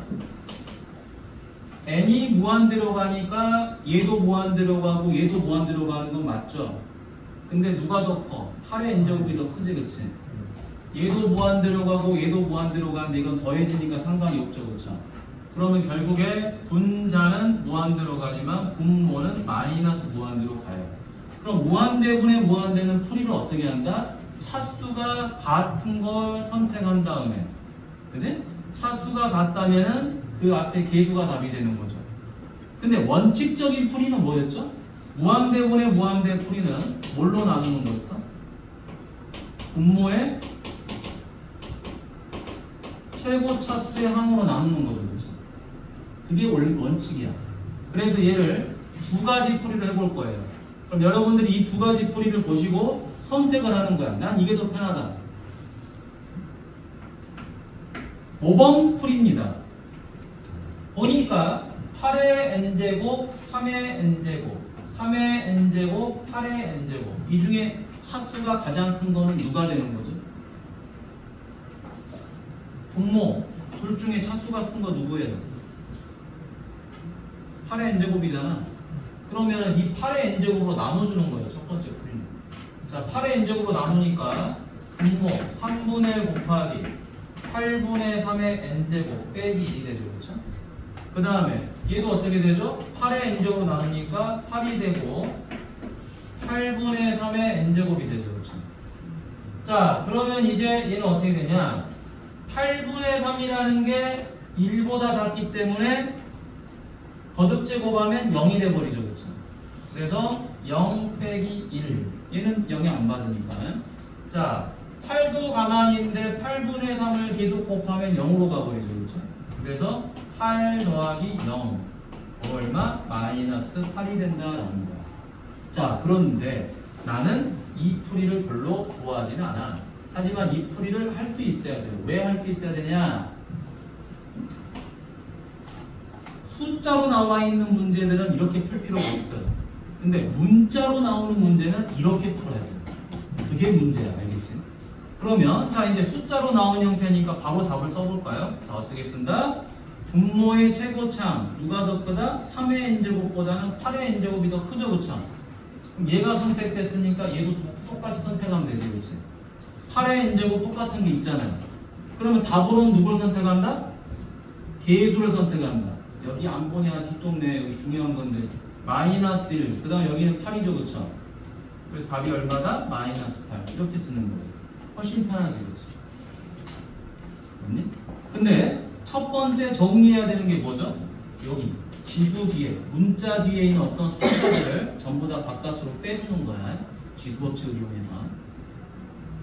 n이 무한대로 가니까 얘도 무한대로 가고 얘도 무한대로 가는 건 맞죠? 근데 누가 더 커? 8의 n제곱이 더 크지, 그치? 얘도 무한대로 가고 얘도 무한대로 가는데 이건 더해지니까 상관이 없죠, 그쵸? 그러면 결국에 분자는 무한대로 가지만 분모는 마이너스 무한대로 가요. 그럼 무한대분의 무한대는 풀이를 어떻게 한다? 차수가 같은 걸 선택한 다음에, 그지? 차수가 같다면은 그 앞에 계수가 답이 되는 거죠. 근데 원칙적인 풀이는 뭐였죠? 무한대분의 무한대 풀이는 뭘로 나누는 거였어? 분모의 최고 차수의 항으로 나누는 거죠. 그렇죠? 그게 원칙이야. 그래서 얘를 두 가지 풀이를 해볼 거예요. 그럼 여러분들이 이 두 가지 풀이를 보시고 선택을 하는 거야. 난 이게 더 편하다. 5번 풀이입니다. 보니까 8의 n제곱, 3의 n제곱, 3의 n제곱, 8의 n제곱 이 중에 차수가 가장 큰 거는 누가 되는 거죠? 분모 둘 중에 차수가 큰 거 누구예요? 8의 n제곱이잖아. 그러면 이 8의 n제곱으로 나눠주는 거예요. 첫 번째 풀이는. 자, 8의 n제곱으로 나누니까 분모 3분의 1 곱하기 8분의 3의 n제곱 빼기 1이 되죠. 그렇죠? 그 다음에 얘도 어떻게 되죠? 8의 n제곱으로 나누니까 8이 되고 8분의 3의 n제곱이 되죠. 그렇죠? 자, 그러면 이제 얘는 어떻게 되냐? 8분의 3이라는 게 1보다 작기 때문에 거듭제곱하면 0이 돼버리죠. 그렇죠? 그래서 0 빼기 1 얘는 영향 안 받으니까. 자, 8도 가만히 있는데 8분의 3을 계속 곱하면 0으로 가버리죠. 그렇죠? 그래서 8 더하기 0 얼마? 마이너스 8이 된다라는 거야. 자, 그런데 나는 이 풀이를 별로 좋아하지는 않아. 하지만 이 풀이를 할 수 있어야 돼요. 왜 할 수 있어야 되냐? 숫자로 나와 있는 문제들은 이렇게 풀 필요가 없어요. 근데 문자로 나오는 문제는 이렇게 풀어야 돼요. 그게 문제야. 알겠지? 그러면 자, 이제 숫자로 나온 형태니까 바로 답을 써볼까요? 자, 어떻게 쓴다? 분모의 최고창 누가 더 크다? 3의 n제곱보다는 8의 n제곱이 더 크죠? 그쵸? 그럼 얘가 선택됐으니까 얘도 똑같이 선택하면 되지. 그치? 8의 n제곱 똑같은 게 있잖아요. 그러면 답으로는 누굴 선택한다? 계수를 선택한다. 여기 안 보냐? 뒷동네 여기 중요한 건데 마이너스 1, 그 다음에 여기는 8이죠. 그쵸? 그래서 답이 얼마다? 마이너스 8 이렇게 쓰는 거예요. 훨씬 편하지. 그치? 맞니? 근데 첫 번째 정리해야 되는 게 뭐죠? 여기 지수 뒤에 문자 뒤에 있는 어떤 숫자들을 전부 다 바깥으로 빼주는 거야. 지수 법칙을 이용해서.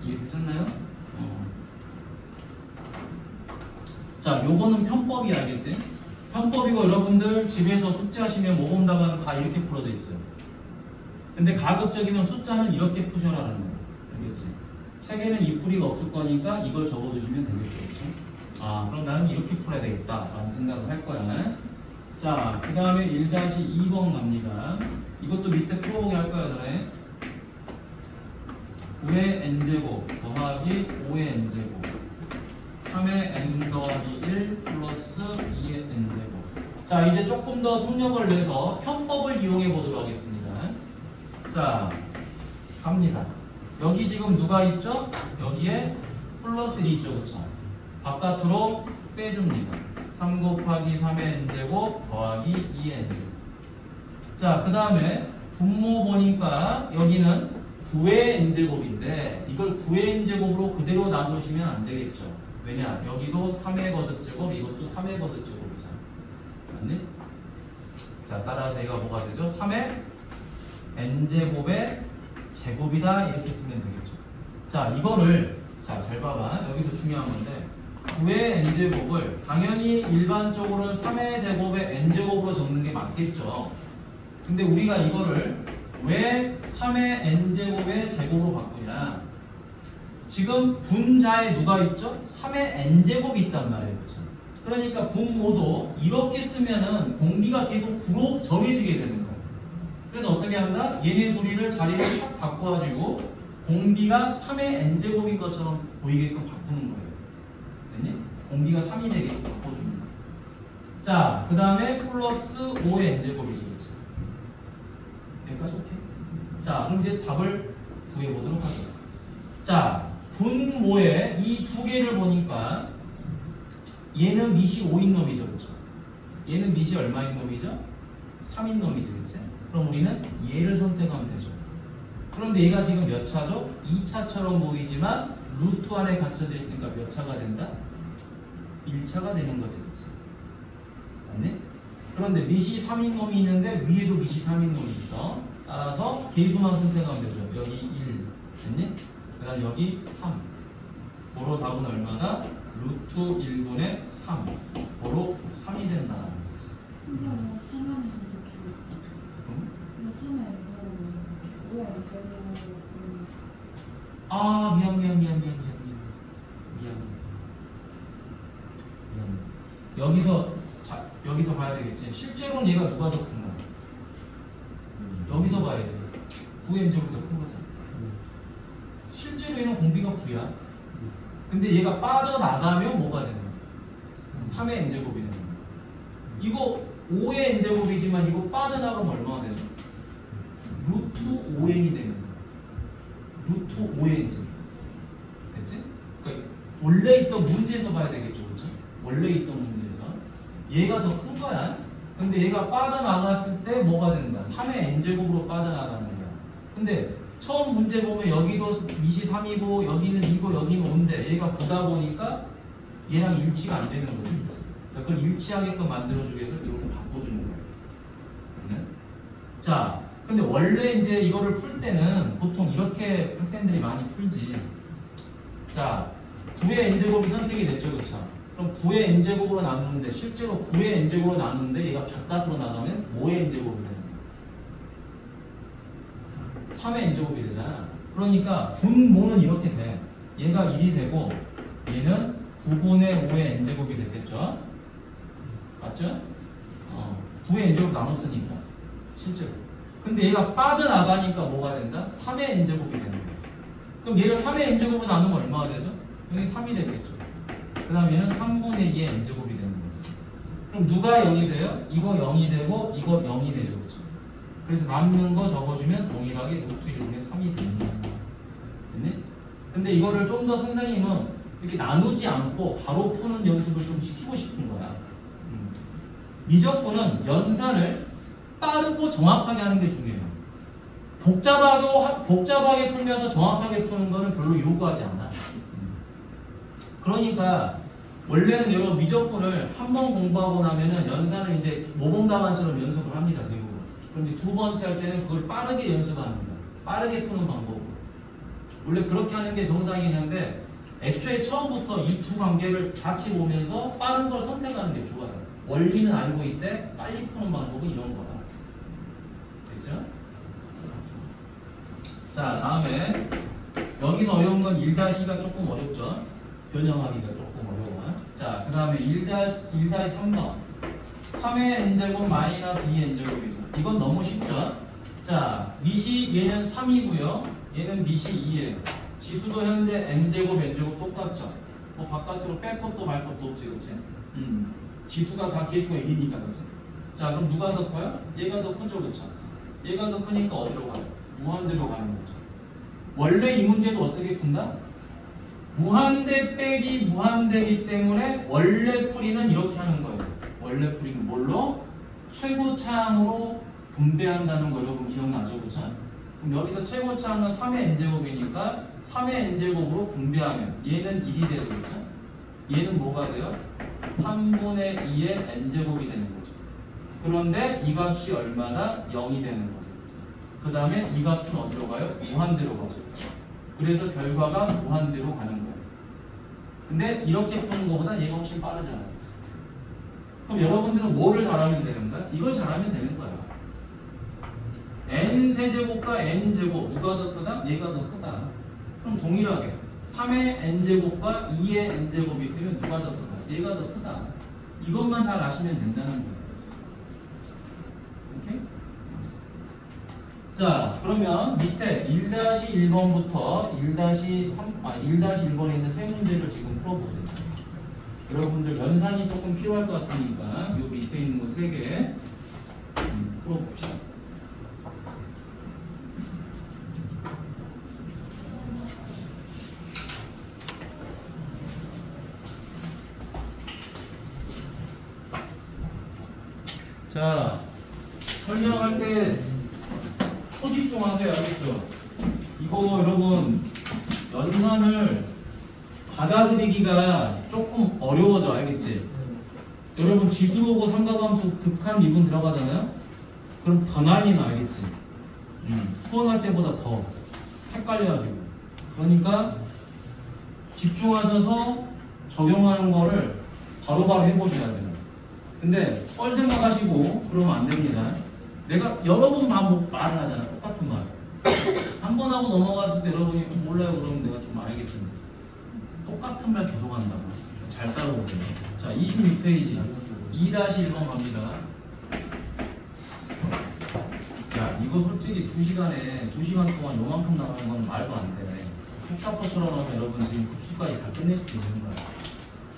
이해되셨나요? 자, 요거는 편법이 알겠지? 편법이고 여러분들 집에서 숙제하시면 모범답안은 다 이렇게 풀어져 있어요. 근데 가급적이면 숫자는 이렇게 푸셔라는 거예요. 알겠지? 책에는 이 풀이가 없을 거니까 이걸 적어두시면 되겠죠. 그렇죠? 아, 그럼 나는 이렇게 풀어야 되겠다 라는 생각을 할 거야. 자, 그 다음에 1-2번 갑니다. 이것도 밑에 풀어보게 할 거야. 너네 9의 n제곱 더하기 5의 n제곱 3의 n 더하기 1 플러스 2의 n제곱. 자, 이제 조금 더 속력을 내서 편법을 이용해 보도록 하겠습니다. 자, 갑니다. 여기 지금 누가 있죠? 여기에 플러스 1이 있죠. 그쵸? 바깥으로 빼줍니다. 3 곱하기 3의 n제곱 더하기 2의 n제곱. 자, 그 다음에 분모 보니까 여기는 9의 n제곱인데 이걸 9의 n제곱으로 그대로 나누시면 안 되겠죠. 왜냐? 여기도 3의 거듭제곱, 이것도 3의 거듭제곱이잖아. 맞니? 자, 따라서 얘가 뭐가 되죠? 3의 n제곱의 제곱이다 이렇게 쓰면 되겠죠. 자, 이거를 자, 잘 봐봐. 여기서 중요한 건데 9의 n제곱을 당연히 일반적으로는 3의 제곱의 n제곱으로 적는 게 맞겠죠. 근데 우리가 이거를 왜 3의 n제곱의 제곱으로 바꾸냐? 지금 분자에 누가 있죠? 3의 n제곱이 있단 말이에요. 그렇죠? 그러니까 분모도 이렇게 쓰면은 공비가 계속 9로 정해지게 되는 거예요. 그래서 어떻게 한다? 얘네 둘이를 자리를 딱 바꿔가지고 공비가 3의 n제곱인 것처럼 보이게끔 바꾸는 거예요. 됐니? 공비가 3이 되게끔 바꿔주는 거예요. 자, 그 다음에 플러스 5의 n제곱이죠. 그렇죠? 여기까지 오케이? 자, 그럼 이제 답을 구해보도록 하죠. 자, 분모에 이 두 개를 보니까 얘는 밑이 5인 놈이죠. 그렇죠? 얘는 밑이 얼마인 놈이죠? 3인 놈이죠. 그렇지? 그럼 우리는 얘를 선택하면 되죠. 그런데 얘가 지금 몇 차죠? 2차처럼 보이지만 루트 안에 갇혀져 있으니까 몇 차가 된다? 1차가 되는 거지. 그렇지? 맞네? 그런데 밑이 3인 놈이 있는데 위에도 밑이 3인 놈이 있어. 따라서 계수만 선택하면 되죠. 여기 1 됐니? 그 다음 여기 3 보로 답은 얼마다? 루트 1분의 3 보로 3이 된다는 거지. 근데 3을 선택해요. 근데 3의 n제곱은 5의 n제곱은 아, 미안. 여기서 봐야 되겠지. 실제로는 얘가 누가 더 큰 거야? 여기서 봐야지. 9의 n제곱이 더 큰 거잖아. 실제로 얘는 공비가 9야. 근데 얘가 빠져나가면 뭐가 되는 거야? 3의 n제곱이 되는 거야. 이거 5의 n제곱이지만 이거 빠져나가면 얼마가 되죠? 루트 5n이 되는 거야. 루트 5의 n제곱. 됐지? 그러니까 원래 있던 문제에서 봐야 되겠죠. 그렇죠? 원래 있던 문제에서. 얘가 더 큰 거야. 근데 얘가 빠져나갔을 때 뭐가 된다? 3의 n제곱으로 빠져나가는 거야. 근데 처음 문제 보면 여기도 밑이 3이고 여기는 2고 여기는 5인데 얘가 9다 보니까 얘랑 일치가 안 되는 거지. 그러니까 그걸 일치하게끔 만들어주기 위해서 이렇게 바꿔주는 거예요. 네? 자, 근데 원래 이제 이거를 풀 때는 보통 이렇게 학생들이 많이 풀지. 자, 9의 n제곱이 선택이 됐죠, 그쵸? 그럼 9의 n제곱으로 나누는데 실제로 9의 n제곱으로 나누는데 얘가 바깥으로 나가면 5의 n제곱이 되는 거야. 3의 n제곱이 되잖아. 그러니까 분모는 이렇게 돼. 얘가 1이 되고 얘는 9분의 5의 n제곱이 됐겠죠? 맞죠? 9의 n제곱 나눴으니까 실제로. 근데 얘가 빠져나가니까 뭐가 된다? 3의 n제곱이 되는 거야. 그럼 얘를 3의 n제곱으로 나누면 얼마가 되죠? 여기 3이 되겠죠. 그 다음 얘는 3분의 2의 n제곱이 되는 거지. 그럼 누가 0이 돼요? 이거 0이 되고 이거 0이 되죠. 그렇죠? 그래서 남는 거 적어주면 동일하게 루트 1분의 3이 되는 거야. 됐니? 근데 이거를 좀 더 선생님은 이렇게 나누지 않고 바로 푸는 연습을 좀 시키고 싶은 거야. 미적분은 연산을 빠르고 정확하게 하는 게 중요해요. 복잡하게 풀면서 정확하게 푸는 거는 별로 요구하지 않아. 그러니까 원래는 여러분 미적분을 한 번 공부하고 나면은 연산을 이제 모범답안처럼 연습을 합니다. 대부분. 그런데 두 번째 할 때는 그걸 빠르게 연습합니다. 빠르게 푸는 방법으로. 원래 그렇게 하는 게 정상이긴 한데 애초에 처음부터 이 두 관계를 같이 보면서 빠른 걸 선택하는 게 좋아요. 원리는 알고 있대 빨리 푸는 방법은 이런 거다. 됐죠? 자, 다음에 여기서 어려운 건 1-가 조금 어렵죠? 변형하기가 조금 어려워. 자, 그 다음에 1-3번 3의 n제곱 마이너스 2의 n제곱이죠. 이건 너무 쉽죠? 자, 밑이 얘는 3이고요. 얘는 밑이 2예요. 지수도 현재 n제곱, n제곱 똑같죠? 뭐 바깥으로 뺄 것도 말 것도 없지, 그치? 지수가 다 개수가 1이니까, 그치? 자, 그럼 누가 더 커요? 얘가 더 크죠, 그쵸? 얘가 더 크니까 어디로 가요? 무한대로 가는 거죠. 원래 이 문제도 어떻게 푼다? 무한대 빼기 무한대이기 때문에 원래 풀이는 이렇게 하는 거예요. 원래 풀이는 뭘로? 최고차항으로 분배한다는 거 여러분 기억나죠? 그쵸? 그럼 여기서 최고차항은 3의 n제곱이니까 3의 n제곱으로 분배하면 얘는 1이 되죠. 그쵸? 얘는 뭐가 돼요? 3분의 2의 n제곱이 되는 거죠. 그런데 이 값이 얼마나? 0이 되는 거죠. 그 다음에 이 값은 어디로 가요? 무한대로 가죠. 그쵸? 그래서 결과가 무한대로 가는 거예요. 근데 이렇게 푸는 것보다 얘가 훨씬 빠르잖아요. 그럼 여러분들은 뭐를 잘하면 되는 거야? 이걸 잘하면 되는 거야. n세제곱과 n제곱 누가 더 크다? 얘가 더 크다. 그럼 동일하게 3의 n제곱과 2의 n제곱이 있으면 누가 더 크다? 얘가 더 크다. 이것만 잘 아시면 된다는 거예요. 오케이? 자, 그러면 밑에 1-1번부터 1-1번에 있는 세 문제를 지금 풀어보세요. 여러분들 연산이 조금 필요할 것 같으니까 요 밑에 있는 거 3개 풀어봅시다. 자, 설명할 때 초집중하세요. 알겠죠? 이거 여러분 연산을 받아들이기가 조금 어려워져. 알겠지? 여러분 지수로고 삼각함수 극한 미분 들어가잖아요? 그럼 더 난리나. 알겠지? 수원할 때보다 더 헷갈려가지고. 그러니까 집중하셔서 적용하는 거를 바로바로 해보셔야 돼요. 근데 뻘 생각하시고 그러면 안 됩니다. 내가 여러 번 말을 하잖아. 똑같은 말. 한 번 하고 넘어갔을 때 여러분이 몰라요 그러면 내가 좀 알겠습니다. 똑같은 말 계속 한다고. 잘 따라오세요. 자, 26페이지 2-1번 갑니다. 야, 이거 솔직히 2시간 동안 요만큼 나가는 건 말도 안 돼. 속사포처럼 하면 여러분 지금 급수까지 다 끝낼 수도 있는 거야.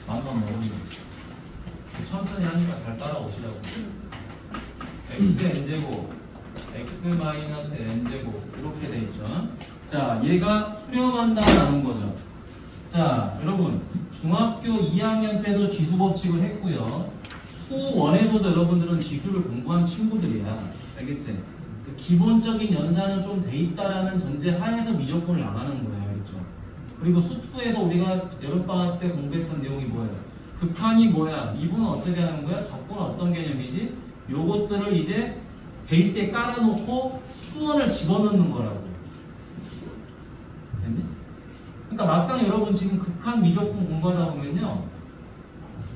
맘만 먹으면. 천천히 하니까 잘 따라오시라고. x n제곱, x 마이너스 n제곱 이렇게 돼 있죠. 자, 얘가 수렴한다라는 거죠. 자, 여러분 중학교 2학년 때도 지수 법칙을 했고요. 수1에서도 여러분들은 지수를 공부한 친구들이야. 알겠지? 기본적인 연산은 좀 돼 있다라는 전제 하에서 미적분을 나가는 거예요. 알겠죠? 그리고 수2에서 우리가 여름방학 때 공부했던 내용이 뭐예요? 극한이 뭐야? 미분은 어떻게 하는 거야? 적분은 어떤 개념이지? 요것들을 이제 베이스에 깔아놓고 수원을 집어넣는 거라고. 됐니? 그러니까 막상 여러분 지금 극한 미적분 공부하다 보면요,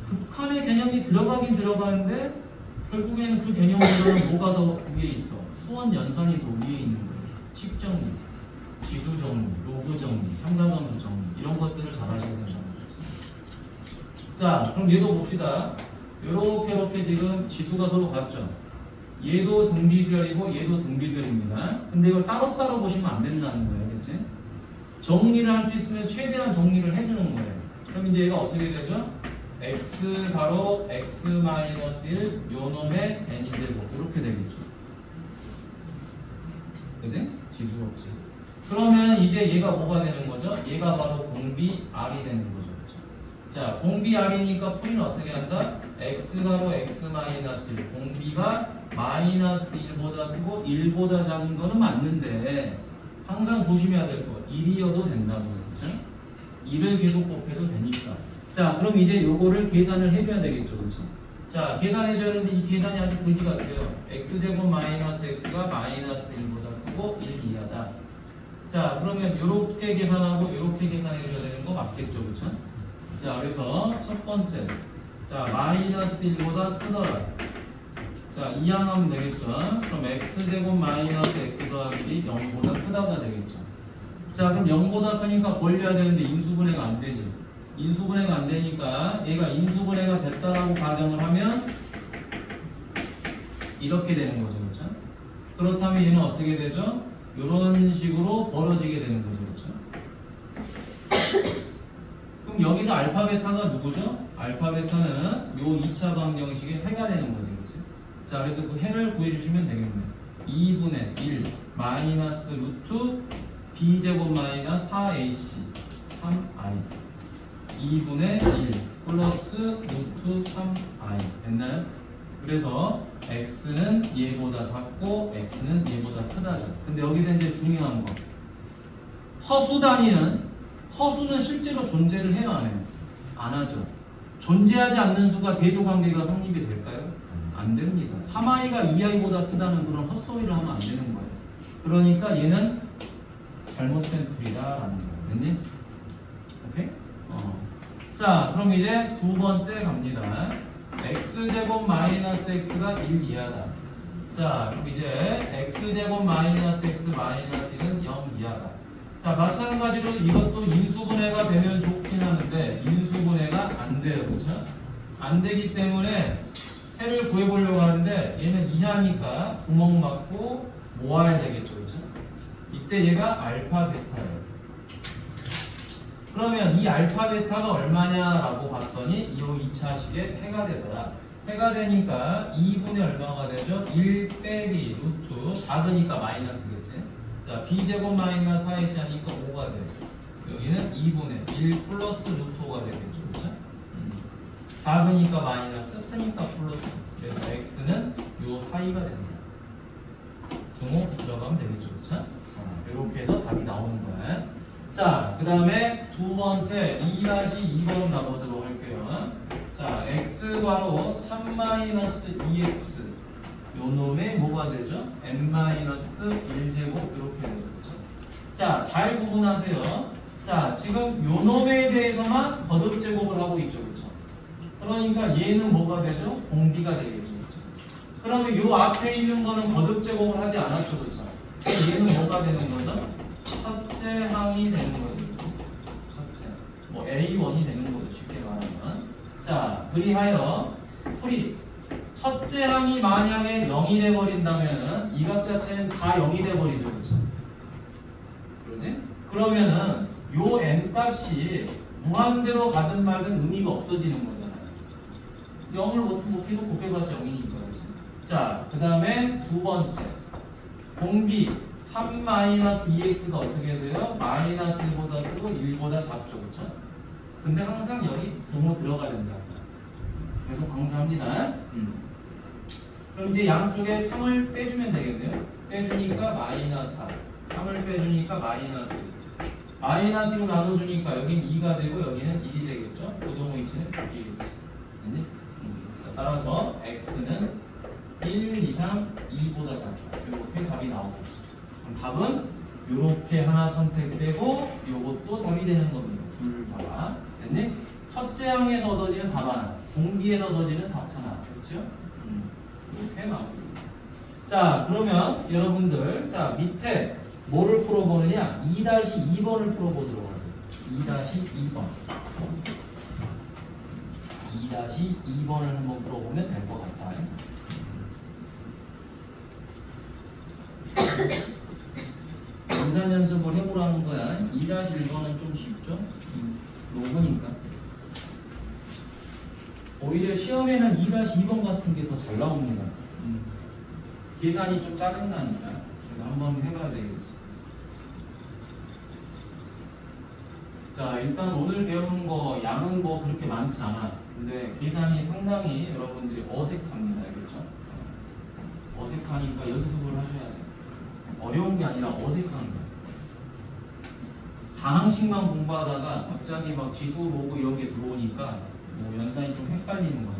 극한의 개념이 들어가긴 들어가는데 결국에는 그 개념보다는 뭐가 더 위에 있어? 수원 연산이 더 위에 있는 거예요. 식 정리, 지수 정리, 로그 정리, 삼각함수 정리 이런 것들을 잘 하셔야 된다는 거지. 자, 그럼 얘도 봅시다. 요렇게 지금 지수가 서로 같죠? 얘도 등비수열이고 얘도 등비수열입니다. 근데 이걸 따로따로 보시면 안 된다는 거예요. 알겠지? 정리를 할 수 있으면 최대한 정리를 해주는 거예요. 그럼 이제 얘가 어떻게 되죠? x 가로 x-1 요 놈의 n제곱 이렇게 되겠죠. 그지? 지수 없지. 그러면 이제 얘가 뭐가 되는 거죠? 얘가 바로 공비 r이 되는 거죠. 그렇죠? 자, 공비 r이니까 풀이는 어떻게 한다? x 가로 x-1 공비가 마이너스 1보다 크고 1보다 작은 거는 맞는데 항상 조심해야 될 거 1이어도 된다고. 그렇죠? 1을 계속 곱해도 되니까. 자, 그럼 이제 요거를 계산을 해줘야 되겠죠. 그렇죠? 자, 계산해줘야 되는데 이 계산이 아주 그지 같아요. x제곱 마이너스 x가 마이너스 1보다 크고 1 이하다. 자, 그러면 요렇게 계산하고 요렇게 계산해줘야 되는 거 맞겠죠. 그렇죠? 자, 그래서 첫 번째, 자, 마이너스 1보다 크더라. 자, 이항하면 되겠죠. 그럼 x제곱 마이너스 x 더하기 1이 0보다 크다가 되겠죠. 자, 그럼 0보다 크니까 벌려야 되는데 인수분해가 안 되지. 인수분해가 안 되니까 얘가 인수분해가 됐다라고 가정을 하면 이렇게 되는 거죠. 그렇죠? 그렇다면 얘는 어떻게 되죠? 이런 식으로 벌어지게 되는 거죠. 그렇죠? 그럼 여기서 알파 베타가 누구죠? 알파 베타는 요 2차 방정식의 해가 되는 거지. 그렇지? 자, 그래서 그 해를 구해주시면 되겠네요. 2분의 1 마이너스 루트 b제곱 마이너스 4ac 3i 2분의 1 플러스 루트 3i 됐나요? 그래서 x는 얘보다 작고 x는 얘보다 크다죠. 근데 여기서 이제 중요한 거, 허수 단위는, 허수는 실제로 존재를 해요, 안 해요? 안 하죠. 존재하지 않는 수가 대조관계가 성립이 될까요? 안 됩니다. 3i가 2i보다 크다는 그런 헛소리를 하면 안 되는 거예요. 그러니까 얘는 잘못된 풀이다라는 거예요. 됐니? 오케이? 자, 그럼 이제 두 번째 갑니다. x제곱 마이너스 x가 1 이하다. 자, 그럼 이제 x제곱 마이너스 x 마이너스 1은 0 이하다. 자, 마찬가지로 이것도 인수분해가 되면 좋긴 하는데 인수분해가 안 돼요. 그렇죠? 안 되기 때문에 해를 구해보려고 하는데 얘는 이하니까 구멍 막고 모아야 되겠죠. 그렇죠? 이때 얘가 알파 베타예요. 그러면 이 알파 베타가 얼마냐라고 봤더니 이 2차식의 해가 되더라. 해가 되니까 2분의 얼마가 되죠? 1 빼기 루트 작으니까 마이너스겠지. 자, b제곱 마이너스 4ac 하니까 5가 돼요. 여기는 2분의 1 플러스 루트 5가 되겠죠. 그렇죠? 작으니까 마이너스, 크니까 플러스. 그래서 x는 요 사이가 됩니다. 등호 들어가면 되겠죠. 그렇죠? 이렇게 해서 답이 나오는 거야. 자, 그 다음에 두 번째 2-2번 가보도록 할게요. 자, x괄호 3-2x 요 놈의 뭐가 되죠? n-1제곱 이렇게 되죠. 그렇죠? 자, 잘 구분하세요. 자, 지금 요 놈에 대해서만 거듭 제곱을 하고 있죠. 그렇죠? 그러니까 얘는 뭐가 되죠? 공비가 되겠죠. 그렇죠? 그러면 요 앞에 있는 거는 거듭 제곱을 하지 않았죠. 그렇죠? 얘는 뭐가 되는 거죠? 첫째 항이 되는 거죠. 그렇죠? 첫째. 뭐 A1이 되는 거죠. 쉽게 말하면. 자, 그리하여 풀이 첫째 항이 만약에 0이 돼버린다면 이 값 자체는 다 0이 돼버리죠. 그렇죠? 그러지? 그러면은 요 n 값이 무한대로 가든 말든 의미가 없어지는 거잖아요. 0을 뭐 계속 곱해봤자 0이니까. 그렇지? 자, 그 다음에 두 번째 공비 3-2x가 어떻게 돼요? 마이너스 1보다 크고 1보다 작죠. 그렇죠? 근데 항상 여기 등호 들어가야 된다. 계속 강조합니다. 그럼 이제 양쪽에 3을 빼주면 되겠네요. 빼주니까 마이너스 4. 3을 빼주니까 마이너스 1. 마이너스로 나눠주니까 여기는 2가 되고 여기는 1이 되겠죠. 부동호 위치는 바뀌겠지. 됐니? 따라서 x는 1, 2, 3, 2보다 작다. 이렇게 답이 나오겠죠. 그럼 답은 이렇게 하나 선택되고 이것도 답이 되는 겁니다. 둘 다. 됐니? 첫째 항에서 얻어지는 답 하나, 공비에서 얻어지는 답 하나. 그렇죠? 이렇게 나옵니다. 자, 그러면 여러분들 자 밑에 뭐를 풀어보느냐? 2-2번을 풀어보도록 하세요. 2-2번. 2-2번을 한번 풀어보면 될 것 같아요. 연산 연습을 해보라는 거야. 2-1번은 좀 쉽죠? 로그니까. 오히려 시험에는 2-2번 같은 게 더 잘 나옵니다. 계산이 좀 짜증나니까. 그래서 한번 해봐야 되겠지. 자, 일단 오늘 배우는 거 양은 뭐 그렇게 많지 않아. 근데 계산이 상당히 여러분들이 어색합니다. 알겠죠? 어색하니까 연습을 하셔야 돼요. 어려운 게 아니라 어색한 거예요. 다항식만 공부하다가 갑자기 막 지수, 로그 이런 게 들어오니까 뭐 연산이 좀 헷갈리는 거죠.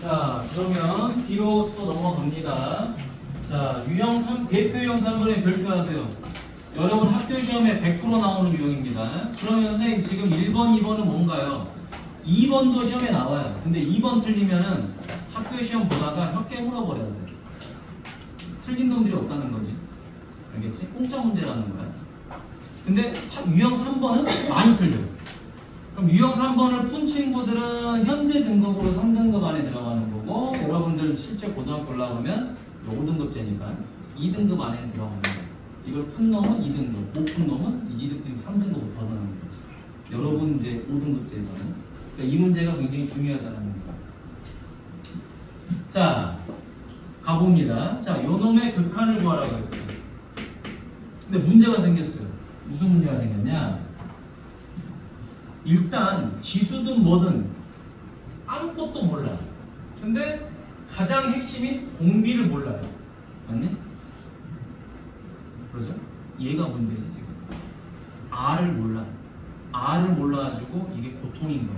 자, 그러면 뒤로 또 넘어갑니다. 자, 유형 3, 대표 유형 3번에 별표하세요. 여러분 학교 시험에 100% 나오는 유형입니다. 그러면 선생님 지금 1번, 2번은 뭔가요? 2번도 시험에 나와요. 근데 2번 틀리면은 학교 시험 보다가 혀 깨물어 버려야 돼. 틀린 놈들이 없다는 거지. 알겠지? 공짜 문제라는 거야. 근데 유형 3번은 많이 틀려요. 그럼 유형 3번을 푼 친구들은 현재 등급으로 3등급 안에 들어가는 거고, 여러분들 실제 고등학교 올라가면 5등급제니까 2등급 안에 들어가는 거예요. 이걸 푼 놈은 2등급, 못 푼 놈은 2등급, 3등급으로 벗어나는 거지. 여러분 이제 5등급제에서는. 그러니까 이 문제가 굉장히 중요하다는 거예요. 자, 가봅니다. 자, 요 놈의 극한을 구하라고 했고요. 근데 문제가 생겼어요. 무슨 문제가 생겼냐? 일단 지수든 뭐든 아무것도 몰라요. 근데 가장 핵심인 공비를 몰라요. 맞니? 그러죠? 얘가 문제지 지금. R을 몰라. R을 몰라가지고 이게 고통인 거야.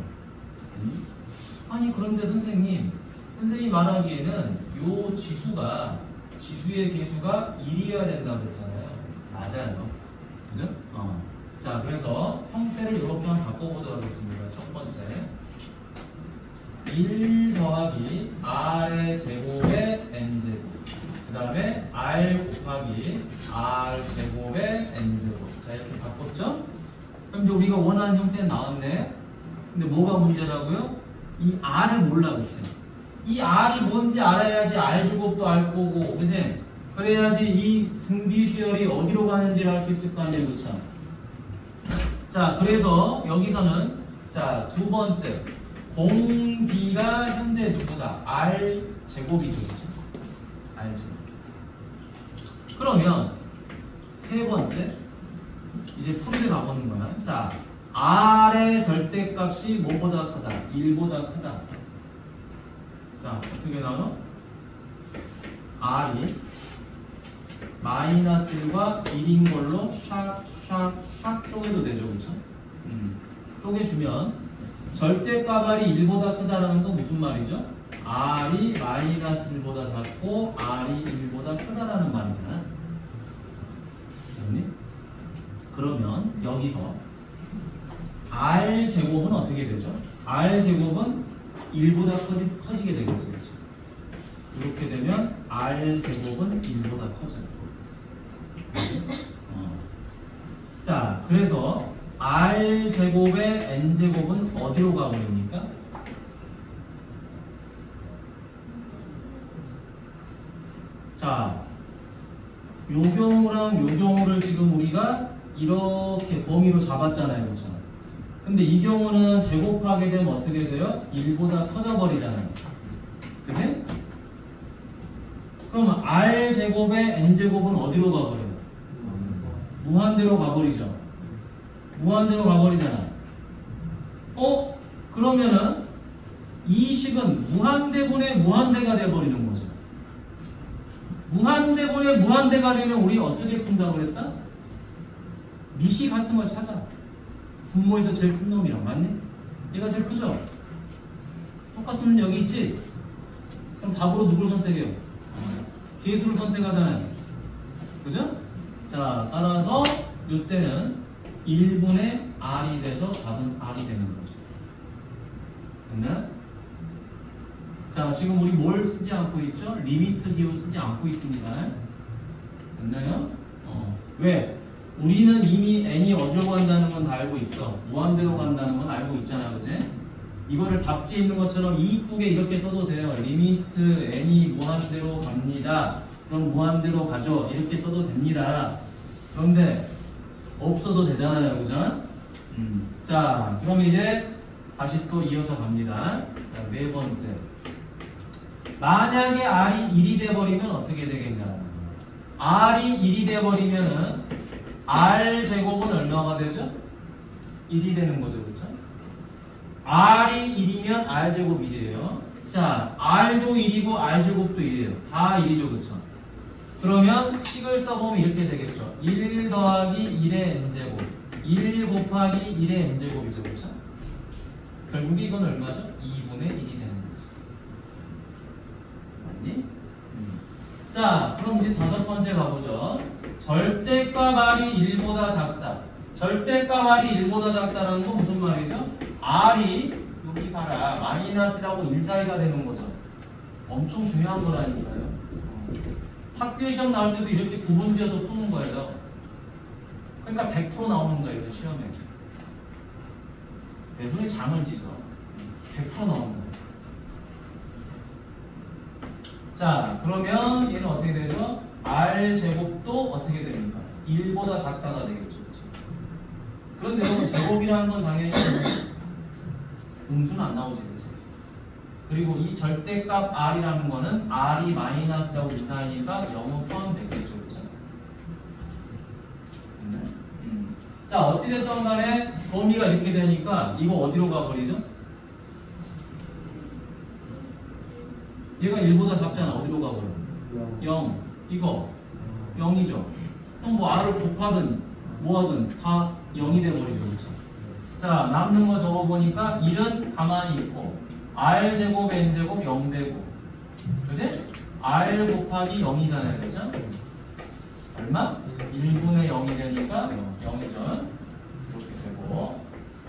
아니 그런데 선생님이 말하기에는 요 지수의 개수가 1이어야 된다고 그랬잖아요. 맞아요. 그죠? 자, 그래서 형태를 이렇게 한번 바꿔보도록 하겠습니다. 첫 번째 1 더하기 R의 제곱의 N제곱, 그 다음에 R 곱하기 R 제곱의 N제곱. 자, 이렇게 바꿨죠? 그럼 이제 우리가 원하는 형태는 나왔네. 근데 뭐가 문제라고요? 이 R을 몰라, 그치? 이 R이 뭔지 알아야지 R 제곱도 알 거고, 그치? 그래야지 이 등비 수열이 어디로 가는지를 알 수 있을 거 아니에요, 그쵸? 자, 그래서 여기서는 자, 두 번째 공비가 현재 누구다? R 제곱이죠, 그렇죠? R 제곱. 그러면 세 번째 이제 풀이를 가보는 거야. 자, R의 절대값이 뭐보다 크다? 1보다 크다. 자, 어떻게 나눠? R이 마이너스 1과 1인 걸로 샥 쪼개도 되죠, 그쵸? 쪼개주면 절대값 R이 1보다 크다라는 건 무슨 말이죠? R이 마이너스 1보다 작고 R이 1보다 크다라는 말이잖아. 그러면 여기서 R 제곱은 어떻게 되죠? R 제곱은 1보다 커지게 되겠지, 그치? 이렇게 되면 R 제곱은 1보다 커져요. 자, 그래서 R 제곱의 N 제곱은 어디로 가버립니까? 자, 요 경우랑 요 경우를 지금 우리가 이렇게 범위로 잡았잖아요, 그렇죠? 근데 이 경우는 제곱하게 되면 어떻게 돼요? 1보다 커져버리잖아요. 그치? 그럼 R 제곱의 N 제곱은 어디로 가버려요? 무한대로 가버리죠. 무한대로 가버리잖아. 그러면은 이 식은 무한대분의 무한대가 돼버리는 거죠. 무한대분의 무한대가 되면 우리 어떻게 푼다고 그랬다? 미시 같은 걸 찾아. 분모에서 제일 큰 놈이랑 맞니? 얘가 제일 크죠? 똑같은 놈 여기 있지? 그럼 답으로 누구를 선택해요? 계수를 선택하잖아요. 그죠? 자, 따라서 이때는 1분의 R이 돼서 답은 R이 되는 거죠. 됐나? 자, 지금 우리 뭘 쓰지 않고 있죠? 리미트 기호 쓰지 않고 있습니다. 됐나요? 왜? 우리는 이미 n이 어디로 간다는 건 다 알고 있어. 무한대로 간다는 건 알고 있잖아, 그치? 이거를 답지에 있는 것처럼 이쁘게 이렇게 써도 돼요. 리미트 n이 무한대로 갑니다. 그럼 무한대로 가죠. 이렇게 써도 됩니다. 그런데 없어도 되잖아요, 그죠? 자, 그럼 이제 다시 또 이어서 갑니다. 자, 네 번째. 만약에 R이 1이 돼버리면 어떻게 되겠냐? R이 1이 돼버리면은 R 제곱은 얼마가 되죠? 1이 되는 거죠, 그렇죠? R이 1이면 R 제곱 1이에요. 자, R도 1이고 R 제곱도 1이에요. 다 1이죠, 그렇죠? 그러면 식을 써보면 이렇게 되겠죠. 1 더하기 1의 n제곱, 1 곱하기 1의 n제곱이죠, 그렇죠? 결국 이건 얼마죠? 2분의 1이 되는 거죠. 맞니? 자, 그럼 이제 다섯 번째 가보죠. 절대값 R이 1보다 작다. 절대값 R이 1보다 작다라는 건 무슨 말이죠? R이 여기 봐라 마이너스라고 1 사이가 되는 거죠. 엄청 중요한 거라니까요. 학교 시험 나올 때도 이렇게 구분지어서 푸는 거예요. 그러니까 100% 나오는 거예요, 시험에. 내 손에 장을 찢어. 100% 나오는 거예요. 자, 그러면 얘는 어떻게 되죠? R 제곱도 어떻게 됩니까? 1보다 작다가 되겠죠. 그렇죠? 그런데 여러분 제곱이라는 건 당연히 음수는 안 나오지, 그치? 그리고 이 절대값 R이라는 거는 R이 마이너스라고 일사이니까 0은 포함되겠죠, 그렇죠? 자, 어찌됐든 간에 범위가 이렇게 되니까 이거 어디로 가버리죠? 얘가 1보다 작잖아. 어디로 가버려? 0. 이거 0이죠. 그럼 뭐 R을 곱하든 뭐하든 다 0이 돼버리죠, 그렇죠? 자, 남는 거 적어보니까 1은 가만히 있고 R제곱, N제곱 0되고 그치? R 곱하기 0이잖아요, 그렇죠? 얼마? 1분의 0이 되니까 0이죠. 이렇게 되고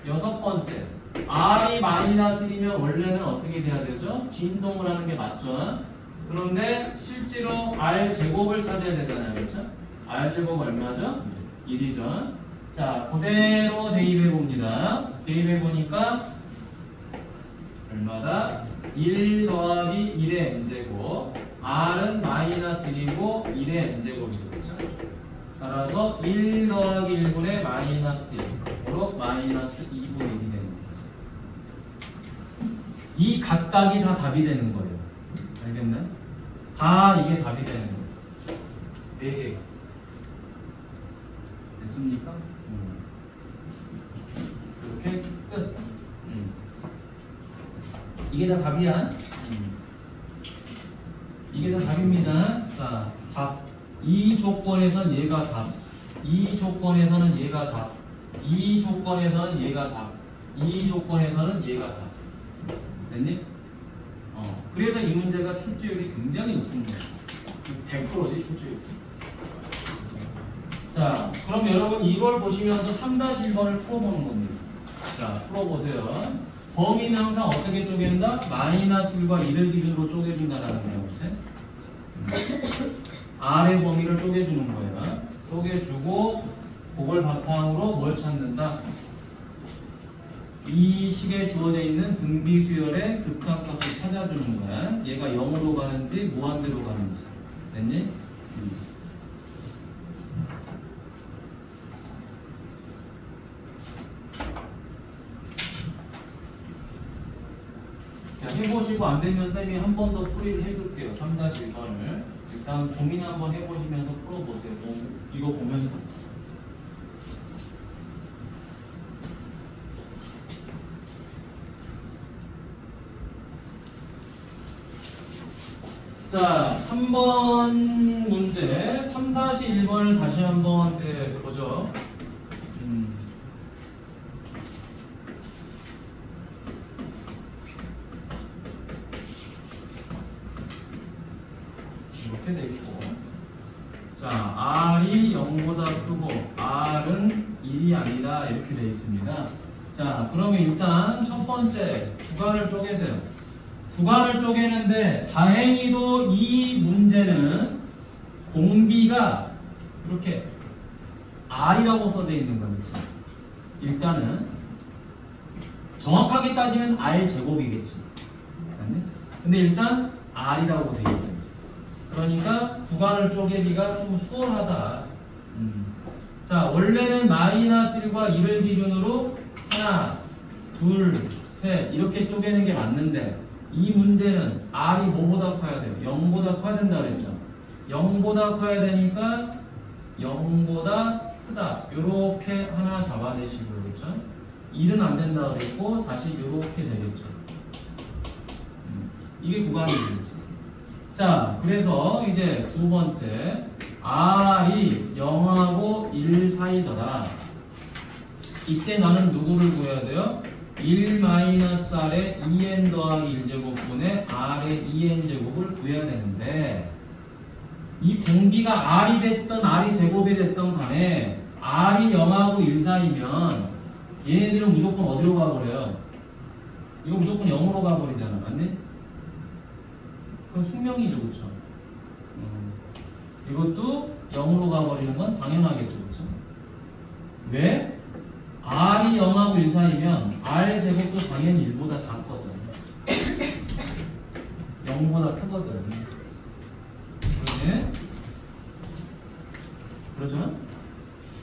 여섯 번째 R이 마이너스 1이면 원래는 어떻게 돼야 되죠? 진동을 하는 게 맞죠? 그런데 실제로 R제곱을 찾아야 되잖아요, 그렇죠? R제곱 얼마죠? 1이죠. 자, 그대로 대입해 봅니다. 대입해 보니까 얼마다? 1 더하기 1의 n제곱. R은 마이너스 1이고 1의 n제곱이죠, 그렇죠? 따라서 1 더하기 1분의 마이너스 1으로 마이너스 2분의 1이 되는 거죠. 이 각각이 다 답이 되는 거예요. 알겠나요? 다 이게 답이 되는 거예요. 4개가. 됐습니까? 이렇게 끝. 이게 다 답이야. 이게 다 답입니다. 자, 답. 이 조건에선 얘가 답. 이 조건에서는 얘가 답. 이 조건에서는 얘가 답. 이 조건에서는 얘가 답. 됐니? 그래서 이 문제가 출제율이 굉장히 높은 거예요. 100%지 출제율. 자, 그럼 여러분 이걸 보시면서 3-1번을 풀어보는 겁니다. 자, 풀어보세요. 범위는 항상 어떻게 쪼갠다? 마이너스 1과 1을 기준으로 쪼개준다라는 거예요. 그치? R의 범위를 쪼개주는 거예요. 쪼개주고 그걸 바탕으로 뭘 찾는다? 이 식에 주어져 있는 등비 수열의 극한값을 찾아주는 거야. 얘가 0으로 가는지 무한대로 가는지. 됐니? 자, 해보시고 안 되면 쌤이 한 번 더 풀이를 해줄게요. 3-1번을. 일단 고민 한번 해보시면서 풀어보세요. 이거 보면서. 자, 3번 문제 3-1번을 다시 한번 보죠. 이렇게 돼 있고. 자, R이 0보다 크고 R은 1이 아니다 이렇게 돼 있습니다. 자, 그러면 일단 첫 번째 구간을 쪼개세요. 구간을 쪼개는데 다행히도 이 문제는 공비가 이렇게 R이라고 써져 있는 거겠지. 일단은 정확하게 따지면 R 제곱이겠지. 근데 일단 R이라고 돼 있어요. 그러니까 구간을 쪼개기가 좀 수월하다. 자, 원래는 -1과 1을 기준으로 하나, 둘, 셋 이렇게 쪼개는 게 맞는데 이 문제는 R이 뭐보다 커야 돼요? 0보다 커야 된다 그랬죠. 0보다 커야 되니까 0보다 크다. 요렇게 하나 잡아내시고 그렇죠? 1은 안 된다 그랬고 다시 요렇게 되겠죠. 이게 구간이 되겠지. 자, 그래서 이제 두 번째 R이 0하고 1 사이더라. 이때 나는 누구를 구해야 돼요? 1-R의 2n 더하기 1제곱분의 R의 2n제곱을 구해야 되는데 이 공비가 R이 됐던 R이 제곱이 됐던 간에 R이 0하고 1 사이면 얘네들은 무조건 어디로 가버려요? 이거 무조건 0으로 가버리잖아. 맞네? 그건 숙명이죠. 그쵸? 이것도 0으로 가버리는 건 당연하겠죠. 그쵸? 왜? R이 0하고 1 사이면 R 제곱도 당연히 1보다 작거든. 0보다 크거든. 그렇지? 그러죠?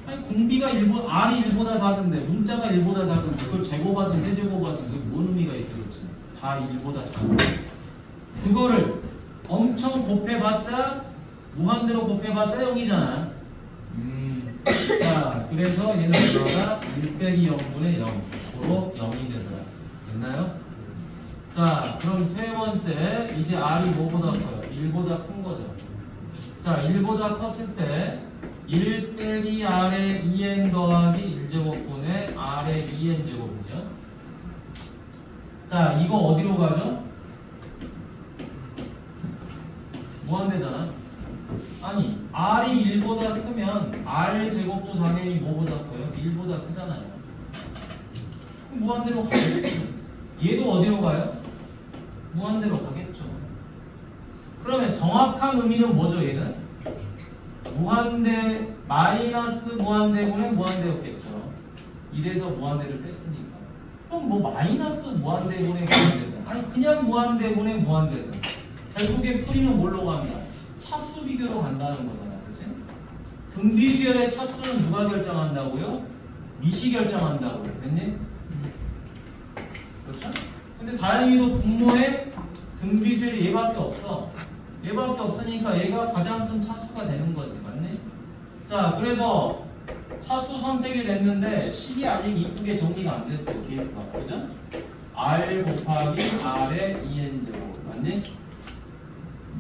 아니 공비가 R이 1보다 작은데 문자가 1보다 작은데 그걸 제곱하든 세제곱하든 그게 뭔 의미가 있어. 그렇지? 다 1보다 작은 거지. 그거를 엄청 곱해봤자 무한대로 곱해봤자 0이잖아. 자, 그래서 얘는 뭐가 1 빼기 0분의 0으로 0이 되더라. 됐나요? 자, 그럼 세 번째 이제 R이 뭐보다 커요? 1보다 큰 거죠. 자, 1보다 컸을 때 1 빼기 R의 2n 더하기 1제곱분의 R의 2n제곱이죠. 자, 이거 어디로 가죠? 무한대잖아. 아니, R이 1보다 크면 R 제곱도 당연히 뭐보다 커요? 1보다 크잖아요. 그럼 무한대로 가겠죠. 얘도 어디로 가요? 무한대로 가겠죠. 그러면 정확한 의미는 뭐죠? 얘는 무한대 마이너스 무한대분의 무한대였겠죠. 1에서 무한대를 뺐으니까. 그럼 뭐 마이너스 무한대분의 무한대든 아니 그냥 무한대분의 무한대든 결국에 풀이는 뭘로 간다? 차수 비교로 간다는 거잖아. 그치? 등비결의 차수는 누가 결정한다고요? 미시 결정한다고요. 됐니? 그렇죠? 근데 다행히도 분모의 등비수열이 얘밖에 없어. 얘밖에 없으니까 얘가 가장 큰 차수가 되는 거지. 맞니? 자, 그래서 차수 선택이 됐는데 식이 아직 이쁘게 정리가 안 됐어요. 계수가. 그죠? R 곱하기 R의 2n제곱. 맞니?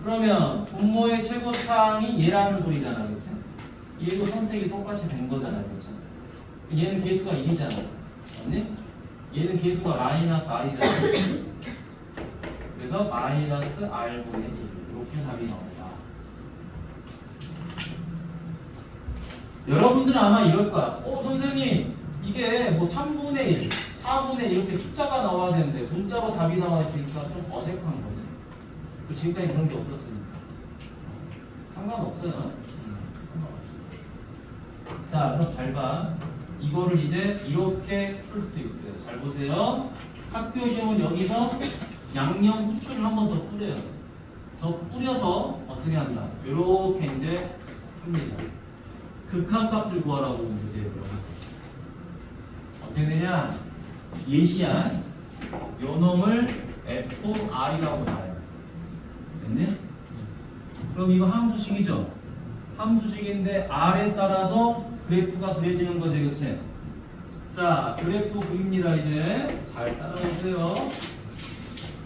그러면 분모의 최고차항이 얘라는 소리잖아. 그치? 얘도 선택이 똑같이 된 거잖아. 그렇죠? 얘는 계수가 1이잖아. 맞니? 얘는 계수가 마이너스 R이잖아. 그래서 마이너스 R분의 1 이렇게 답이 나온다. 여러분들은 아마 이럴 거야. 선생님 이게 뭐 3분의 1, 4분의 1 이렇게 숫자가 나와야 되는데 문자로 답이 나와 있으니까 좀 어색한 거지. 지금까지 그런 게 없었으니까. 상관없어요. 상관없어요. 자, 그럼 잘 봐. 이거를 이제 이렇게 풀 수도 있어요. 잘 보세요. 학교 시험은 여기서 양념 후추를 한 번 더 뿌려요. 더 뿌려서 어떻게 한다? 이렇게 이제 합니다. 극한값을 구하라고 문제돼요. 어떻게 되냐? 예시야. 요 놈을 FR이라고 봐요. 됐니? 그럼 이거 함수식이죠? 함수식인데 R에 따라서 그래프가 그려지는 거지, 그치? 자, 그래프 그립니다, 이제. 잘 따라오세요.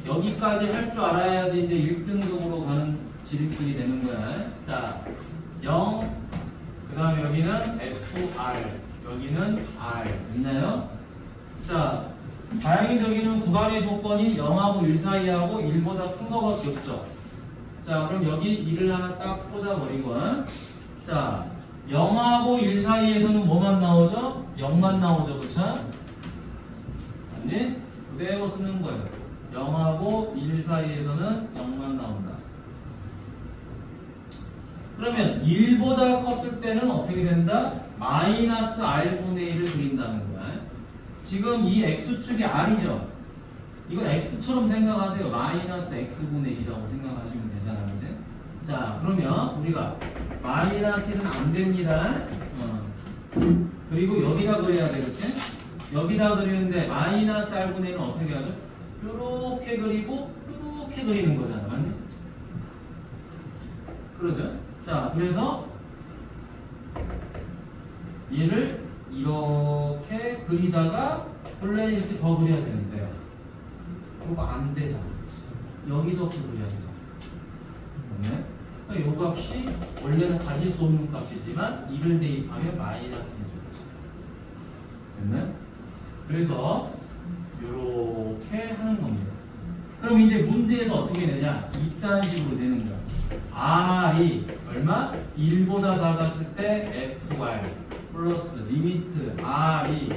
여기까지 할 줄 알아야지 이제 1등급으로 가는 지름길이 되는 거야. 자, 0, 그 다음에 여기는 FR, 여기는 R. 됐나요? 자, 다행히 여기는 구간의 조건이 0하고 1 사이하고 1보다 큰 거밖에 없죠. 자, 그럼 여기 1을 하나 딱 꽂아버리고. 자, 0하고 1 사이에서는 뭐만 나오죠? 0만 나오죠, 그쵸? 아니, 그대로 쓰는 거예요. 0하고 1 사이에서는 0만 나온다. 그러면 1보다 컸을 때는 어떻게 된다? 마이너스 r분의 1을 그린다는 거야. 지금 이 x축이 r이죠? 이건 x처럼 생각하세요. 마이너스 x분의 1이라고 생각하시면 되잖아요. 그치? 자, 그러면 우리가 마이너스 1은 안 됩니다. 그리고 여기다 그려야 돼. 그치? 여기다 그리는데 마이너스 r분의 1은 어떻게 하죠? 요렇게 그리고 요렇게 그리는 거잖아. 맞니? 그러죠? 자, 그래서 얘를 이렇게 그리다가 원래는 이렇게 더 그려야 되는데요. 이거 안 되잖아. 그치? 여기서부터 그려야 되잖아. 네? 그러니까 요 값이 원래는 가질 수 없는 값이지만 1을 대입하면 마이너스 1이죠. 됐나요? 그래서 이렇게 하는 겁니다. 그럼 이제 문제에서 어떻게 되냐? 이딴 식으로 되는 거야. R이 얼마? 1보다 작았을 때 FR 플러스 리미트 R이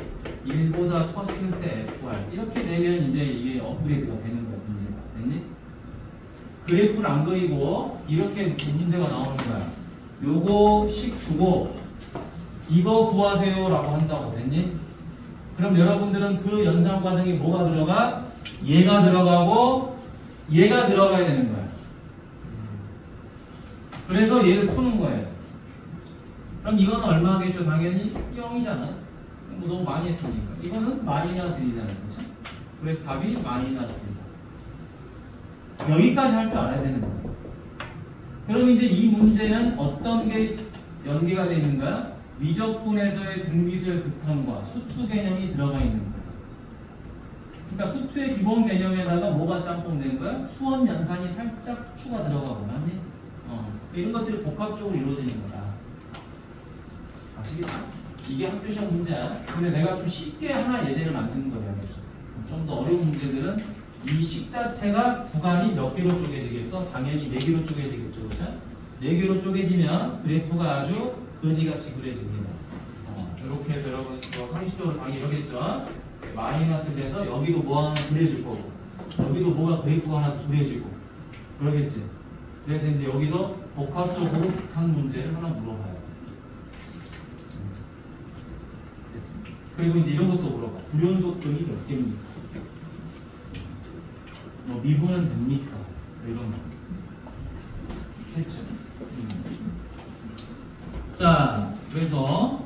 1보다 컸을 때 FR 이렇게 되면 이제 이게 업그레이드가 되는 거야. 문제가. 됐니? 그래프를 안 그리고 이렇게 문제가 나오는 거야. 요거 식 주고 이거 구하세요 라고 한다고. 됐니? 그럼 여러분들은 그 연산 과정에 뭐가 들어가? 얘가 들어가고 얘가 들어가야 되는 거야. 그래서 얘를 푸는 거예요. 그럼 이거는 얼마겠죠? 당연히 0이잖아. 너무 많이 했으니까. 이거는 마이너스 1이잖아요. 그렇죠? 그래서 답이 마이너스 1. 여기까지 할 줄 알아야 되는 거예요. 그럼 이제 이 문제는 어떤 게 연계가 되어 있는가? 미적분에서의 등비수의 극한과 수투 개념이 들어가 있는 거예요. 그러니까 수투의 기본 개념에다가 뭐가 짬뽕된 거야? 수원 연산이 살짝 추가 들어가고 맞니? 이런 것들이 복합적으로 이루어지는 거다. 아시겠죠? 이게 학교 시험 문제야. 근데 내가 좀 쉽게 하나 예제를 만드는 거예요. 좀 더 어려운 문제들은 이 식 자체가 구간이 몇 개로 쪼개지겠어? 당연히 4개로 쪼개지겠죠. 그렇죠? 4개로 쪼개지면 그래프가 아주 거지같이 그려집니다. 이렇게 해서 여러분 상식적으로 당연히 이러겠죠. 마이너스 돼서 여기도 뭐 하나 그려질 거고 여기도 뭐가 그래프가 하나 그려지고 그러겠지. 그래서 이제 여기서 복합적으로 극한 문제를 하나 물어봐요. 됐지? 그리고 이제 이런 것도 물어봐. 불연속점이 몇 개입니까? 뭐 미분은 됩니까? 이런 거. 했죠. 자, 그래서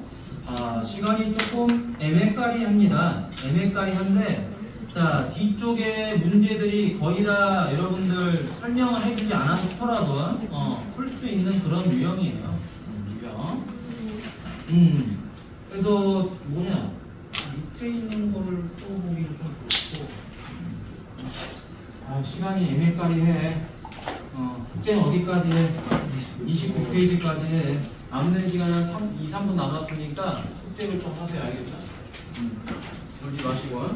시간이 조금 애매까리합니다. 애매까리한데, 자 뒤쪽에 문제들이 거의 다 여러분들 설명을 해주지 않았더라도 풀 수 있는 그런 유형이에요. 유형. 그래서 뭐냐 밑에 있는 거를 써보기는 좀 그렇고, 시간이 애매까리해. 숙제는 어디까지 해? 29페이지까지 해. 남는 시간은 2, 3분 남았으니까 숙제를 좀 하세요. 알겠죠? 그러지 마시고.